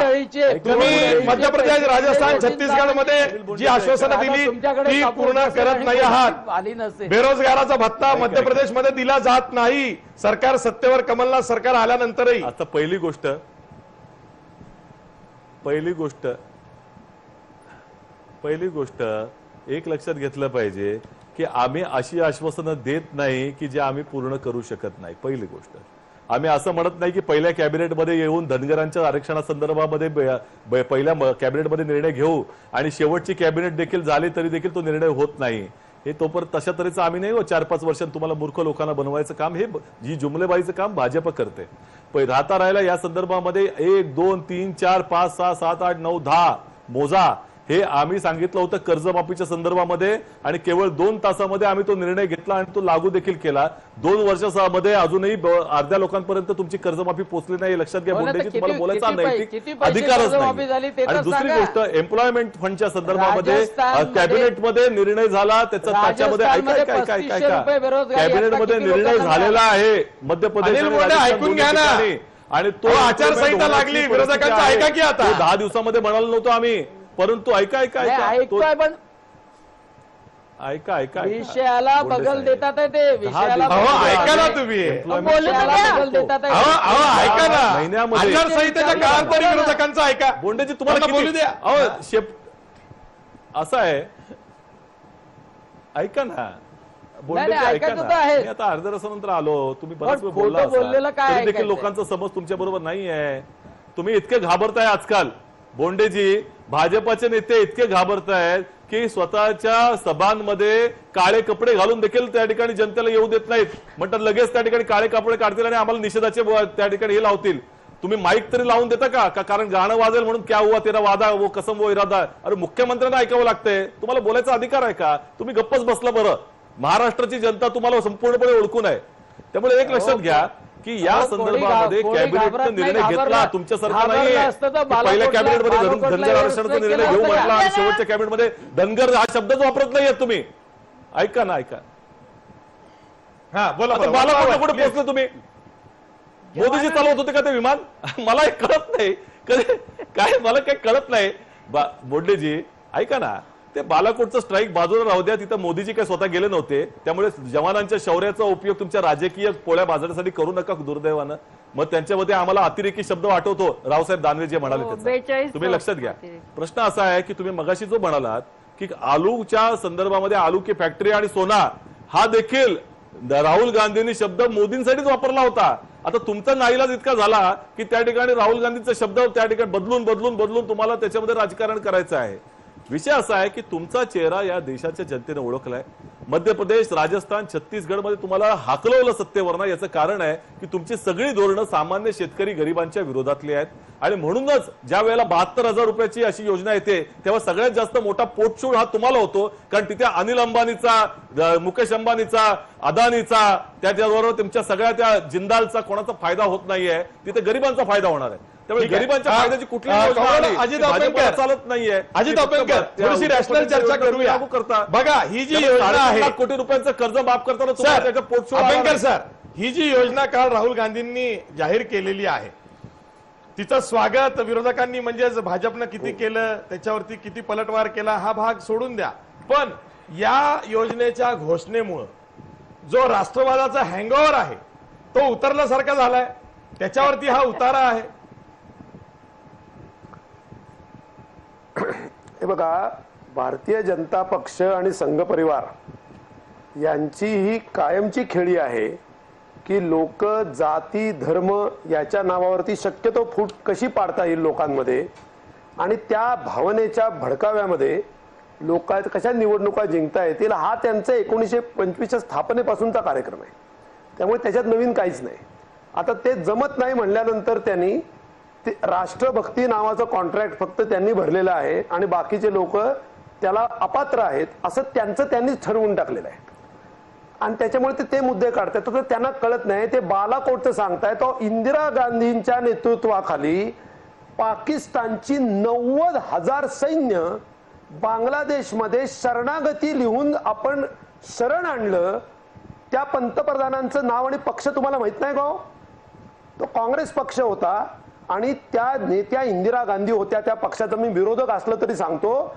तुम्ही मध्य प्रदेश राजस्थान छत्तीसगड मध्ये जी आश्वासनं दिली ती पूर्ण करत नाही आहात. आली नसेल. बेरोजगाराचा भत्ता मध्य प्रदेशमध्ये दिला जात नाही. सरकार सत्तेवर कमलनाथ सरकार आल्यानंतरही. आता पहिली गोष्ट एक लक्षात घेतलं पाहिजे की आम्ही अशी आश्वासनं देत नाही की जे आम्ही पूर्ण करू शकत नाही. पहिली गोष्ट आम्ही असं म्हणत नाही की पहिल्या कॅबिनेटमध्ये येऊन धनगरांच्या आरक्षणासंदर्भामध्ये पहिल्या कॅबिनेटमध्ये निर्णय घेऊ आणि शेवटची कॅबिनेट देखील झाली तरी देखील तो निर्णय होत नाही. हे तोपर्यंत तशा तऱ्हेचं आम्ही नाही 4-5 वर्षांत तुम्हाला मूर्ख लोकांना बनवायचं काम हे जी जुमलेबाईचं काम भाजप करते. राहता राहिला या संदर्भामध्ये 1, 2, 3, 4, 5, 6, 7, 8, 9, 10 मोजा हे आम्ही सांगितलं होतं कर्जमाफीच्या संदर्भामध्ये आणि केवळ 2 तासामध्ये आम्ही तो निर्णय घेतला आणि तो लागू देखील केला. 2 वर्षामध्ये अजूनही अर्ध्या लोकांपर्यंत तुमची कर्जमाफी पोहोचली नाही. लक्षात घ्या बोंडेजी, तुम्हाला बोलायचा नैतिक अधिकारच नाही. आणि दुसरी गोष्ट एम्प्लॉयमेंट फंडच्या संदर्भामध्ये कॅबिनेटमध्ये निर्णय झाला त्याच्यामध्ये कॅबिनेटमध्ये निर्णय झालेला आहे मध्य प्रदेश ऐकून घ्या ना. आणि तो आचारसंहिता लागली विरोधकांचा ऐका की आता 10 दिवसामध्ये म्हणालो नव्हतो आम्ही. परंतु ऐका पण ऐका विषयाला बगल देतात ते विषयाला ऐका ना तुम्ही बगल देतात ऐका ना. आचारसंहितेच्या काळात तरी विरोधकांचा ऐका. बोंडेजी तुम्हाला बोलू द्या. असं आहे ऐका ना बोंडेजी ऐका ना. मी आता अर्ध्या तासानंतर आलो. तुम्ही बराच वेळ बोलला तरी देखील लोकांचा समज तुमच्या बरोबर नाही आहे. तुम्ही इतके घाबरताय आजकाल बोंडेजी. भाजपाचे नेते इतके घाबरतायत की स्वतःच्या सभांमध्ये काळे कपडे घालून देखील त्या ठिकाणी जनतेला येऊ देत नाहीत. म्हणतात लगेच त्या ठिकाणी काळे कपडे काढतील आणि आम्हाला निषेधाचे त्या ठिकाणी हे लावतील. तुम्ही माईक तरी लावून देता का? कारण गाणं वाजेल म्हणून क्या हुआ तेरा वादा वो कसम वो इरादा. अरे मुख्यमंत्र्यांना ऐकावं लागतंय. तुम्हाला बोलायचा अधिकार आहे का? तुम्ही गप्पच बसला. बरं महाराष्ट्राची जनता तुम्हाला संपूर्णपणे ओळखून आहे. त्यामुळे एक लक्षात घ्या की या संदर्भामध्ये कॅबिनेटनं निर्णय घेतला. तुमच्यासारखा नाहीये पहिल्या कॅबिनेटमध्ये धनगर आरक्षणाचा निर्णय घेऊ म्हटला आणि शेवटच्या कॅबिनेटमध्ये धनगर हा शब्दच वापरत नाहीये तुम्ही. ऐका ना ऐका. बोला बालाकोटला कुठे पोहोचले तुम्ही? मोदीजी चालवत होते का ते विमान? मला कळत नाही काय मला काही कळत नाही. बोंडेजी ऐका ना. ते बालाकोटचं स्ट्राईक बाजूला राहू द्या. तिथं मोदीजी काही स्वतः गेले नव्हते. त्यामुळे जवानांच्या शौर्याचा उपयोग तुमच्या राजकीय पोळ्या भाजण्यासाठी करू नका दुर्दैवानं. मग त्यांच्यामध्ये आम्हाला अतिरेकी शब्द आठवतो रावसाहेब दानवे जे म्हणाले त्याचा. तुम्ही लक्षात घ्या. प्रश्न असा आहे की तुम्ही मगाशी जो म्हणालात की आलूच्या संदर्भामध्ये आलू की फॅक्टरी आणि सोना हा देखील राहुल गांधींनी शब्द मोदींसाठीच वापरला होता. आता तुमचा नाईलाज इतका झाला की त्या ठिकाणी राहुल गांधींचा शब्द त्या ठिकाणी बदलून तुम्हाला त्याच्यामध्ये राजकारण करायचं आहे. विषय असा आहे की तुमचा चेहरा या देशाच्या जनतेने ओळखलाय. मध्य प्रदेश, राजस्थान, छत्तीसगडमध्ये तुम्हाला हाकलवलं सत्तेवर. याचं कारण आहे की तुमची सगळी धोरणं सामान्य शेतकरी गरिबांच्या विरोधातली आहेत. आणि म्हणूनच ज्या वेळेला 72,000 रुपयाची अशी योजना येते तेव्हा सगळ्यात जास्त मोठा पोटशूळ हा तुम्हाला होतो. कारण तिथे अनिल अंबानीचा, मुकेश अंबानीचा, अदानीचा, त्याच्याबरोबर तुमच्या सगळ्या त्या जिंदालचा कोणाचा फायदा होत नाहीये. तिथे गरिबांचा फायदा होणार आहे. त्यामुळे गरिबांच्या फायद्याची कुठली योजना चालत नाहीये. अजित अपेकर थोडीशी रॅशनल चर्चा करूया. बघा ही जी योजना आहे 1,00,000 कोटी रुपयांचं कर्ज माफ करताना त्याच्या पोटशूळ सर ही जी योजना काल राहुल गांधींनी जाहीर केलेली आहे तिचं स्वागत विरोधकांनी म्हणजेच भाजपनं किती केलं त्याच्यावरती किती पलटवार केला हा भाग सोडून द्या. पण या योजनेच्या घोषणेमुळे जो राष्ट्रवादाचा हँगओव्हर आहे तो उतरल्यासारखा झालाय. त्याच्यावरती हा उतारा आहे. हे बघा भारतीय जनता पक्ष आणि संघ परिवार यांची ही कायमची खेळी आहे की लोक जाती धर्म याच्या नावावरती शक्यतो फूट कशी पाडता येईल लोकांमध्ये आणि त्या भावनेच्या भडकाव्यामध्ये लोक कशा निवडणुका जिंकता येतील हा त्यांचा 1925च्या स्थापनेपासूनचा कार्यक्रम आहे. त्यामुळे त्याच्यात नवीन काहीच नाही. आता ते जमत नाही म्हणल्यानंतर त्यांनी ते राष्ट्रभक्ती नावाचं कॉन्ट्रॅक्ट फक्त त्यांनी भरलेलं आहे आणि बाकीचे लोक त्याला अपात्र आहेत असं त्यांनीच ठरवून टाकलेलं आहे. आणि त्याच्यामुळे ते मुद्दे काढतात. तर त्यांना कळत नाही. ते बालाकोटचं सांगताय तो इंदिरा गांधींच्या नेतृत्वाखाली पाकिस्तानची 90,000 सैन्य बांगलादेशमध्ये शरणागती लिहून आपण शरण आणलं. त्या पंतप्रधानांचं नाव आणि पक्ष तुम्हाला माहित नाही का? तो काँग्रेस पक्ष होता आणि त्या नेत्या इंदिरा गांधी होत्या, त्या पक्षाचा मी विरोधक असलं तरी सांगतो,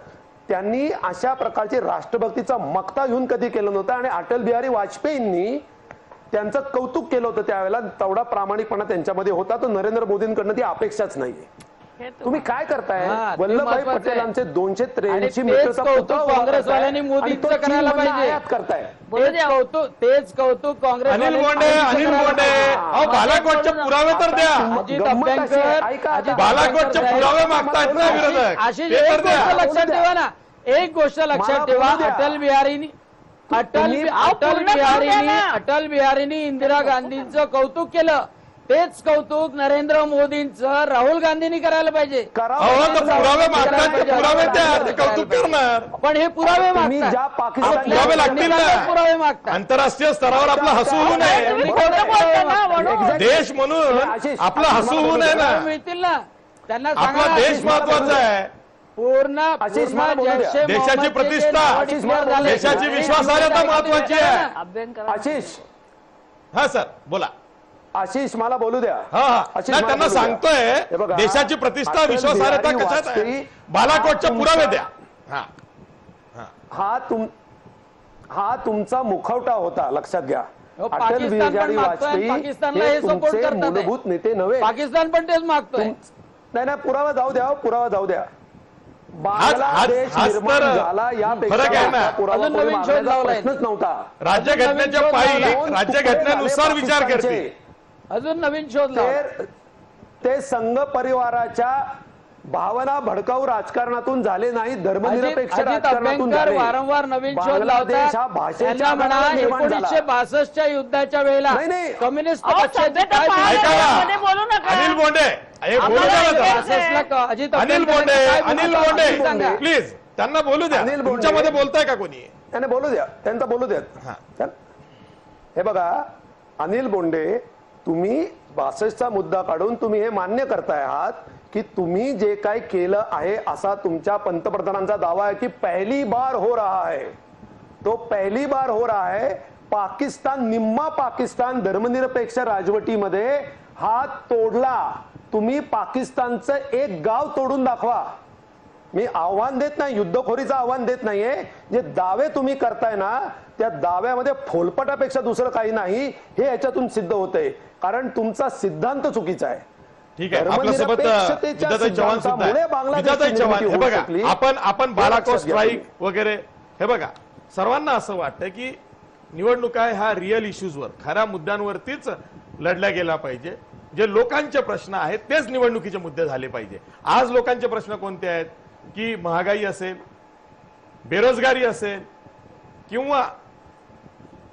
त्यांनी अशा प्रकारची राष्ट्रभक्तीचा मक्ता घेऊन कधी केलं नव्हतं. आणि अटल बिहारी वाजपेयींनी त्यांचं कौतुक केलं होतं त्यावेळेला. तेवढा प्रामाणिकपणा त्यांच्यामध्ये होता, तो नरेंद्र मोदींकडनं ती अपेक्षाच नाहीये. तुम्ही काय करताय? वल्लभभाई पटेलांचे 283 मीटरचा पुतळा काँग्रेसवाल्यांनी मोदींचं करायला पाहिजे. करताय तेच कौतुक काँग्रेस. अनिल बोंडे अहो बालाकोटचे पुरावे तर द्या. बालाकोटचे पुरावे मागतायत ना विरोधक. अशी एक गोष्ट लक्षात ठेवा ना, एक गोष्ट लक्षात ठेवा, अटल बिहारींनी इंदिरा गांधींचं कौतुक केलं, तेच कौतुक नरेंद्र मोदींचं राहुल गांधींनी करायला पाहिजे. पुरावे मागतात, पुरावे द्या, ते कौतुक करणार. पण हे पुरावे पुरावे लागतील ना. पुरावे मागतात. आंतरराष्ट्रीय स्तरावर आपला हसू होऊ नये, देश म्हणून आपला हसू होऊ नये ना. मिळतील ना त्यांना. आपला देश महत्वाचा आहे. पूर्ण देशाची प्रतिष्ठा, देशाची विश्वासार्हता महत्वाची आहे. आशिष, हा सर बोला. आशिष मला बोलू द्या. त्यांना सांगतोय देशाची प्रतिष्ठा, विश्वासार्हता कशात आहे? बालाकोटचे पुरावे द्या. हा तुमचा मुखवटा होता, लक्षात घ्या. अटल बिहारी वाजपेयी हे तुमचे मूलभूत नेते नव्हे. पाकिस्तान पण तेच मागतोय. नाही, पुरावा जाऊ द्या, पुरावा जाऊ द्या. बांगलादेश निर्माण झाला यापेक्षा पुरावा प्रश्नच नव्हता. राज्यघटनेच्या पायी, राज्यघटनेनुसार विचार करते. अजून नवीन शोध लावला. ते संघ परिवाराच्या भावना भडकाऊ राजकारणातून झाले नाही, धर्मनिरपेक्ष राजकारणातून झाले. वारंवार नवीन शोध लावतात. 1962च्या युद्धाच्या वेळेला कम्युनिस्ट पक्षाचे अनिल बोंडे, अनिल बोंडे प्लीज त्यांना बोलू द्या. तुमच्यामध्ये बोलताय का कोणी? त्यांना बोलू द्या, त्यांना बोलू द्या. हे बघा अनिल बोंडे, तुम्ही 62चा मुद्दा काढून तुम्ही हे मान्य करताय आहात की तुम्ही जे काय केलं आहे असा तुमच्या पंतप्रधानांचा दावा आहे की पहली बार हो रहा है. तो पहली बार हो रहा है. पाकिस्तान, निम्मा पाकिस्तान धर्मनिरपेक्ष राजवटीमध्ये हात तोडला. तुम्ही पाकिस्तानचं एक गाव तोडून दाखवा. मी आव्हान देत नाही, युद्धखोरीचं आव्हान देत नाहीये. जे दावे तुम्ही करताय ना, त्या दाव्यामध्ये फोलपटापेक्षा दुसरं काही नाही, हे याच्यातून सिद्ध होतंय. कारण तुमचा सिद्धांत चुकीचा आहे. ठीक आहे, आपल्यासोबत विद्याताई चव्हाण सुद्धा आहे. विद्याताई चव्हाण, हे बघा आपण बालाकोट स्ट्राईक वगैरे, हे बघा सर्वांना असं वाटतं की निवडणुका ह्या रिअल इश्यूजवर, खऱ्या मुद्द्यांवरतीच लढल्या गेला पाहिजे. जे लोकांचे प्रश्न आहेत तेच निवडणुकीचे मुद्दे झाले पाहिजे. आज लोकांचे प्रश्न कोणते आहेत की महागाई असेल, बेरोजगारी असेल, किंवा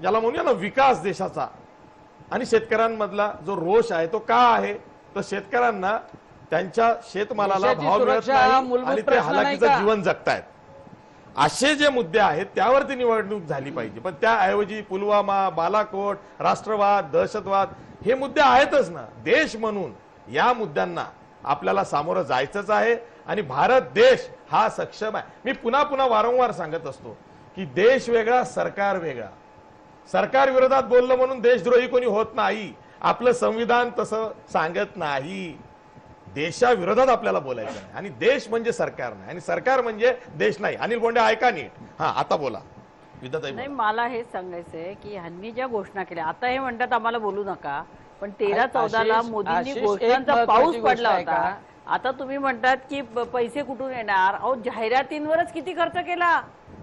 ज्याला म्हणूया ना विकास देशाचा, आणि शेतकऱ्यांमधला जो रोष आहे तो का आहे, तर शेतकऱ्यांना त्यांच्या शेतमालाला भाव मिळत नाही आणि ते हालाकीचं जीवन जगतायत. असे जे मुद्दे आहेत त्यावरती निवडणूक झाली पाहिजे. पण त्याऐवजी पुलवामा, बालाकोट, राष्ट्रवाद, दहशतवाद हे मुद्दे आहेतच ना. देश म्हणून या मुद्द्यांना आपल्याला सामोरं जायचंच आहे. आणि भारत देश हा सक्षम आहे. मी पुन्हा पुन्हा वारंवार सांगत असतो की देश वेगळा, सरकार वेगळा. सरकार विरोधात बोललं म्हणून देशद्रोही कोणी होत नाही. आपलं संविधान तसं सांगत नाही. देशाविरोधात आपल्याला बोलायचं नाही. आणि देश म्हणजे सरकार नाही, आणि सरकार म्हणजे देश नाही. अनिल बोंडे ऐका नीट. हा आता बोला विद्याताई. नाही, मला हेच सांगायचंय की ह्यांनी ज्या घोषणा केल्या, आता हे म्हणतात आम्हाला बोलू नका, पण 13-14ला मोदींनी घोषणांचा पाऊस पडला होता. आता तुम्ही म्हणतात की पैसे कुठून येणार? अहो, जाहिरातींवरच किती खर्च केला,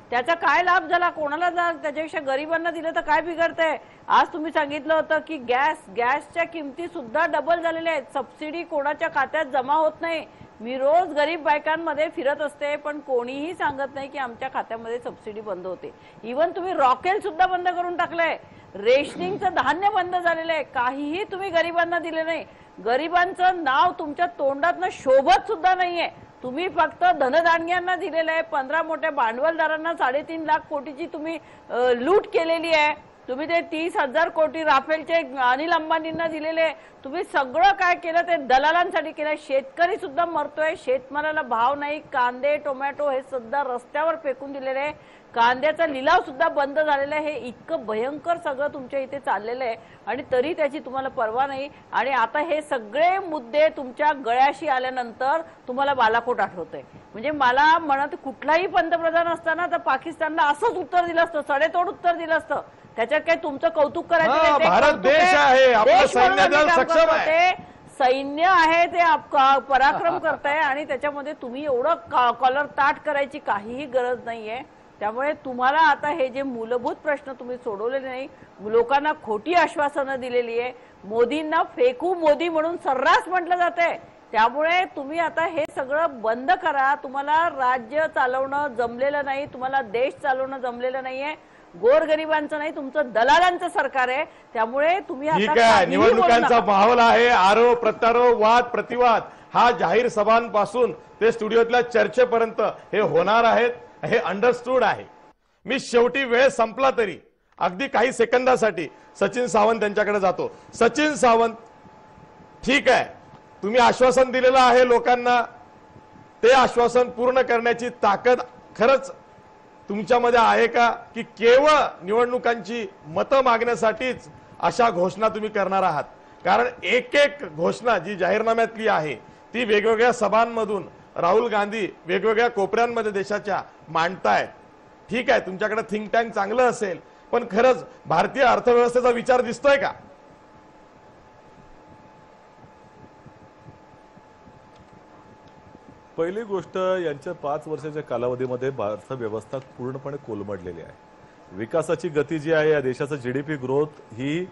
त्याचा काय लाभ झाला, कोणाला त्याच्यापेक्षा गरिबांना दिलं तर काय बिघडतंय? आज तुम्ही सांगितलं होतं की गॅसच्या किमती सुद्धा डबल झालेल्या आहेत. सबसिडी कोणाच्या खात्यात जमा होत नाही. मी रोज गरीब बायकांमध्ये फिरत असते, पण कोणीही सांगत नाही की आमच्या खात्यामध्ये सबसिडी बंद होते. इव्हन तुम्ही रॉकेल सुद्धा बंद करून टाकलंय. रेशनिंगचं धान्य बंद झालेलं आहे. काहीही तुम्ही गरिबांना दिले नाही. गरिबांचं नाव तुमच्या तोंडातनं शोभत सुद्धा नाहीये. तुम्ही फक्त धनदानग्यांना दिलेलं आहे. 15 मोठ्या भांडवलदारांना 3.5 लाख कोटीची तुम्ही लूट केलेली आहे. तुम्ही ते 30,000 कोटी राफेलचे अनिल अंबानींना दिलेले, तुम्ही सगळं काय केलं ते दलालांसाठी केलं. शेतकरी सुद्धा मरतोय, शेतमालाला भाव नाही, कांदे टोमॅटो हे सुद्धा रस्त्यावर फेकून दिलेले, कांद्याचा लिलाव सुद्धा बंद झालेला आहे. हे इतकं भयंकर सगळं तुमच्या इथे चाललेलं आहे आणि तरी त्याची तुम्हाला पर्वा नाही. आणि आता हे सगळे मुद्दे तुमच्या गळ्याशी आल्यानंतर तुम्हाला बालाकोट आठवतंय. म्हणजे मला म्हणत कुठलाही पंतप्रधान असताना तर पाकिस्तानला असंच उत्तर दिलं असतं, सडेतोड उत्तर दिलं असतं. त्याच्यात काही तुमचं कौतुक करायचं नाही. ते भारत कौतुक देश आहे, आपलं देश म्हणून सैन्य दल आम्ही काम सक्षम करतो. आहे. ते सैन्य आहे, ते पराक्रम करताय आणि त्याच्यामध्ये तुम्ही एवढं कॉलर ताट करायची काहीही गरज नाहीये. त्यामुळे तुम्हाला आता हे जे मूलभूत प्रश्न तुम्ही सोडवलेले नाही, लोकांना खोटी आश्वासनं दिलेली आहे, मोदींना फेकू मोदी म्हणून सर्रास म्हटलं जातंय. त्यामुळे तुम्ही आता हे सगळं बंद करा. तुम्हाला राज्य चालवणं जमलेलं नाही, तुम्हाला देश चालवणं जमलेलं नाहीये, गोरगरिबांचं नाही, तुमचं दलालांचं सरकार आहे. त्यामुळे तुम्ही ठीक आता आहे, काहीही बोलू निवडणुकांचा नका. माहोल आहे, आरोप प्रत्यारोप वाद प्रतिवाद हा जाहीर सभांपासून ते स्टुडिओतल्या चर्चेपर्यंत हे होणार आहेत, हे अंडरस्टूड आहे. मी शेवटी वेळ संपला तरी अगदी काही सेकंदासाठी सचिन सावंत यांच्याकडे जातो. सचिन सावंत, ठीक आहे, तुम्ही आश्वासन दिलेलं आहे लोकांना, ते आश्वासन पूर्ण करण्याची ताकद खरंच तुमच्यामध्ये आहे का, की केवळ निवडणुकांची मतं मागण्यासाठीच अशा घोषणा तुम्ही करणार आहात? कारण एक एक घोषणा जी जाहीरनाम्यातली आहे ती वेगवेगळ्या सभांमधून राहुल गांधी वेगवेगळ्या कोपऱ्यांमध्ये देशाच्या मांडतायत. ठीक आहे, तुमच्याकडे थिंक टँक चांगलं असेल, पण खरंच भारतीय अर्थव्यवस्थेचा विचार दिसतोय का? पहिली गोष्ट, यांच्या 5 वर्षाच्या कालावधीमध्ये अर्थव्यवस्था पूर्णपणे कोलमडलेली आहे. विकासाची गती जी आहे, या देशाचा जीडीपी ग्रोथ ही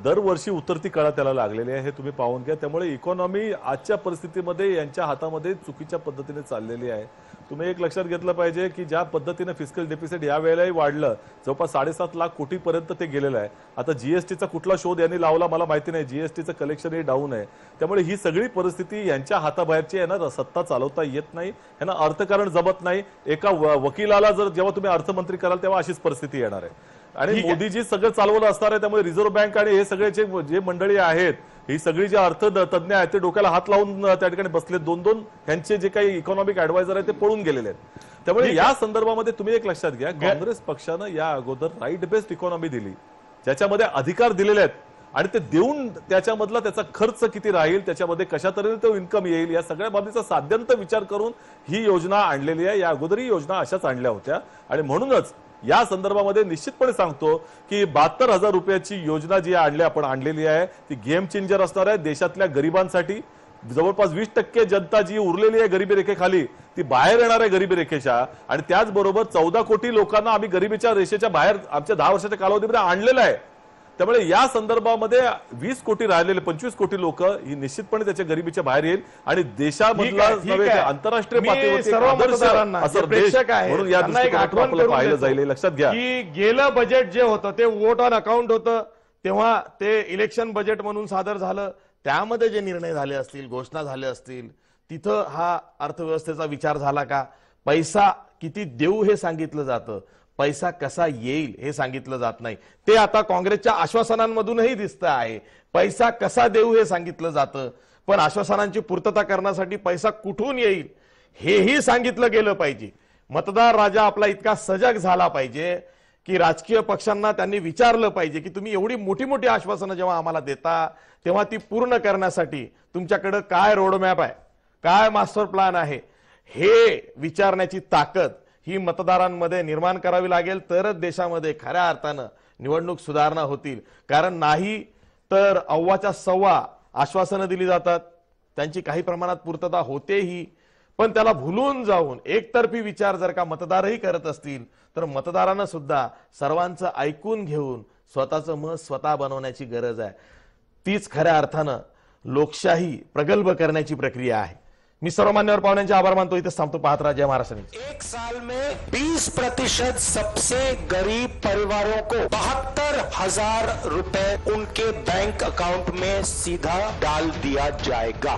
दरवर्षी उतरती कळा त्याला लागलेली आहे, हे तुम्ही पाहून घ्या. त्यामुळे इकॉनॉमी आजच्या परिस्थितीमध्ये यांच्या हातामध्ये चुकीच्या पद्धतीने चाललेली आहे. तुम्ही एक लक्षात घेतलं पाहिजे की ज्या पद्धतीने फिस्कल डेफिसिट या वेळेलाही वाढलं, जवळपास 7.5 लाख कोटीपर्यंत ते गेलेलं आहे. आता जीएसटीचा कुठला शोध यांनी लावला मला माहिती नाही, जीएसटीचं कलेक्शनही डाऊन आहे. त्यामुळे ही सगळी परिस्थिती यांच्या हाताबाहेरची आहे ना, सत्ता चालवता येत नाही, यांना अर्थकारण जमत नाही. एका वकिलाला जर जेव्हा तुम्ही अर्थमंत्री कराल तेव्हा अशीच परिस्थिती येणार आहे. आणि मोदीजी सगळं चालवलं असणार आहे. त्यामुळे रिझर्व्ह बँक आणि हे सगळे जे मंडळी आहेत, ही सगळी जे अर्थतज्ञ आहेत ते डोक्याला हात लावून त्या ठिकाणी बसले. 2-2 यांचे जे काही इकॉनॉमिक ऍडवायझर आहेत ते पळून गेलेले आहेत. त्यामुळे या संदर्भामध्ये तुम्ही एक लक्षात घ्या, काँग्रेस पक्षानं या अगोदर राईट बेस्ड इकॉनॉमी दिली, ज्याच्यामध्ये अधिकार दिलेले आहेत आणि ते देऊन त्याच्यामधला त्याचा खर्च किती राहील, त्याच्यामध्ये कशा तऱ्हेने तो इन्कम येईल, या सगळ्या बाबतीचा साध्यंत विचार करून ही योजना आणलेली आहे. या अगोदरही योजना अशाच आणल्या होत्या आणि म्हणूनच या संदर्भामध्ये निश्चितपणे सांगतो की 72,000 रुपयाची योजना जी आपण आणलेली आहे ती गेम चेंजर असणार आहे देशातल्या गरिबांसाठी. जवळपास 20% जनता जी उरलेली आहे गरिबी रेषेखाली ती बाहेर येणार आहे गरिबी रेषेच्या. आणि त्याचबरोबर 14 कोटी लोकांना आम्ही गरिबीच्या रेषेच्या बाहेर आमच्या 10 वर्षाच्या कालावधीमध्ये आणलेलं आहे. त्यामुळे या संदर्भामध्ये 20 कोटी राहिलेले 25 कोटी लोक ही निश्चितपणे त्याच्या गरिबीच्या बाहेर येईल आणि देशामधला आंतरराष्ट्रीय पातळीवर असं प्रेक्षक आहे म्हणून या दृष्टिकोनातून आपल्याला पाहिलं जाईल. लक्षात घ्या की गेलं बजेट जे होतं ते वोट ऑन अकाउंट होतं, तेव्हा ते इलेक्शन बजेट म्हणून सादर झालं. त्यामध्ये जे निर्णय झाले असतील, घोषणा झाल्या असतील, तिथं हा अर्थव्यवस्थेचा विचार झाला का? पैसा किती देऊ हे सांगितलं जातं, पैसा कसा येईल हे सांगितलं जात नाही. ते आता काँग्रेसच्या आश्वासनांमधूनही दिसतं आहे. पैसा कसा देऊ हे सांगितलं जातं, पण आश्वासनांची पूर्तता करण्यासाठी पैसा कुठून येईल हेही सांगितलं गेलं पाहिजे. मतदार राजा आपला इतका सजग झाला पाहिजे की राजकीय पक्षांना त्यांनी विचारलं पाहिजे की तुम्ही एवढी मोठी मोठी आश्वासनं जेव्हा आम्हाला देता तेव्हा ती पूर्ण करण्यासाठी तुमच्याकडे काय रोडमॅप आहे, काय मास्टर प्लॅन आहे, हे विचारण्याची ताकद ही मतदारांमध्ये निर्माण करावी लागेल. तरच देशामध्ये खऱ्या अर्थानं निवडणूक सुधारणा होतील. कारण नाही तर अव्वाच्या सव्वा आश्वासनं दिली जातात, त्यांची काही प्रमाणात पूर्तता होतेही, पण त्याला भुलून जाऊन एकतर्फी विचार जर का मतदारही करत असतील तर मतदारांना सुद्धा सर्वांचं ऐकून घेऊन स्वतःचं मत स्वतः बनवण्याची गरज आहे. तीच खऱ्या अर्थानं लोकशाही प्रगल्भ करण्याची प्रक्रिया आहे. मी सर्व मान्यवर पाहुण्यांचे आभार मानतो. इथेच थांबतो. पाहत राहा जय महाराष्ट्र. एक साल में 20% सबसे गरीब परिवारों को 72,000 रुपए उनके बैंक अकाउंट में सीधा डाल दिया जाएगा.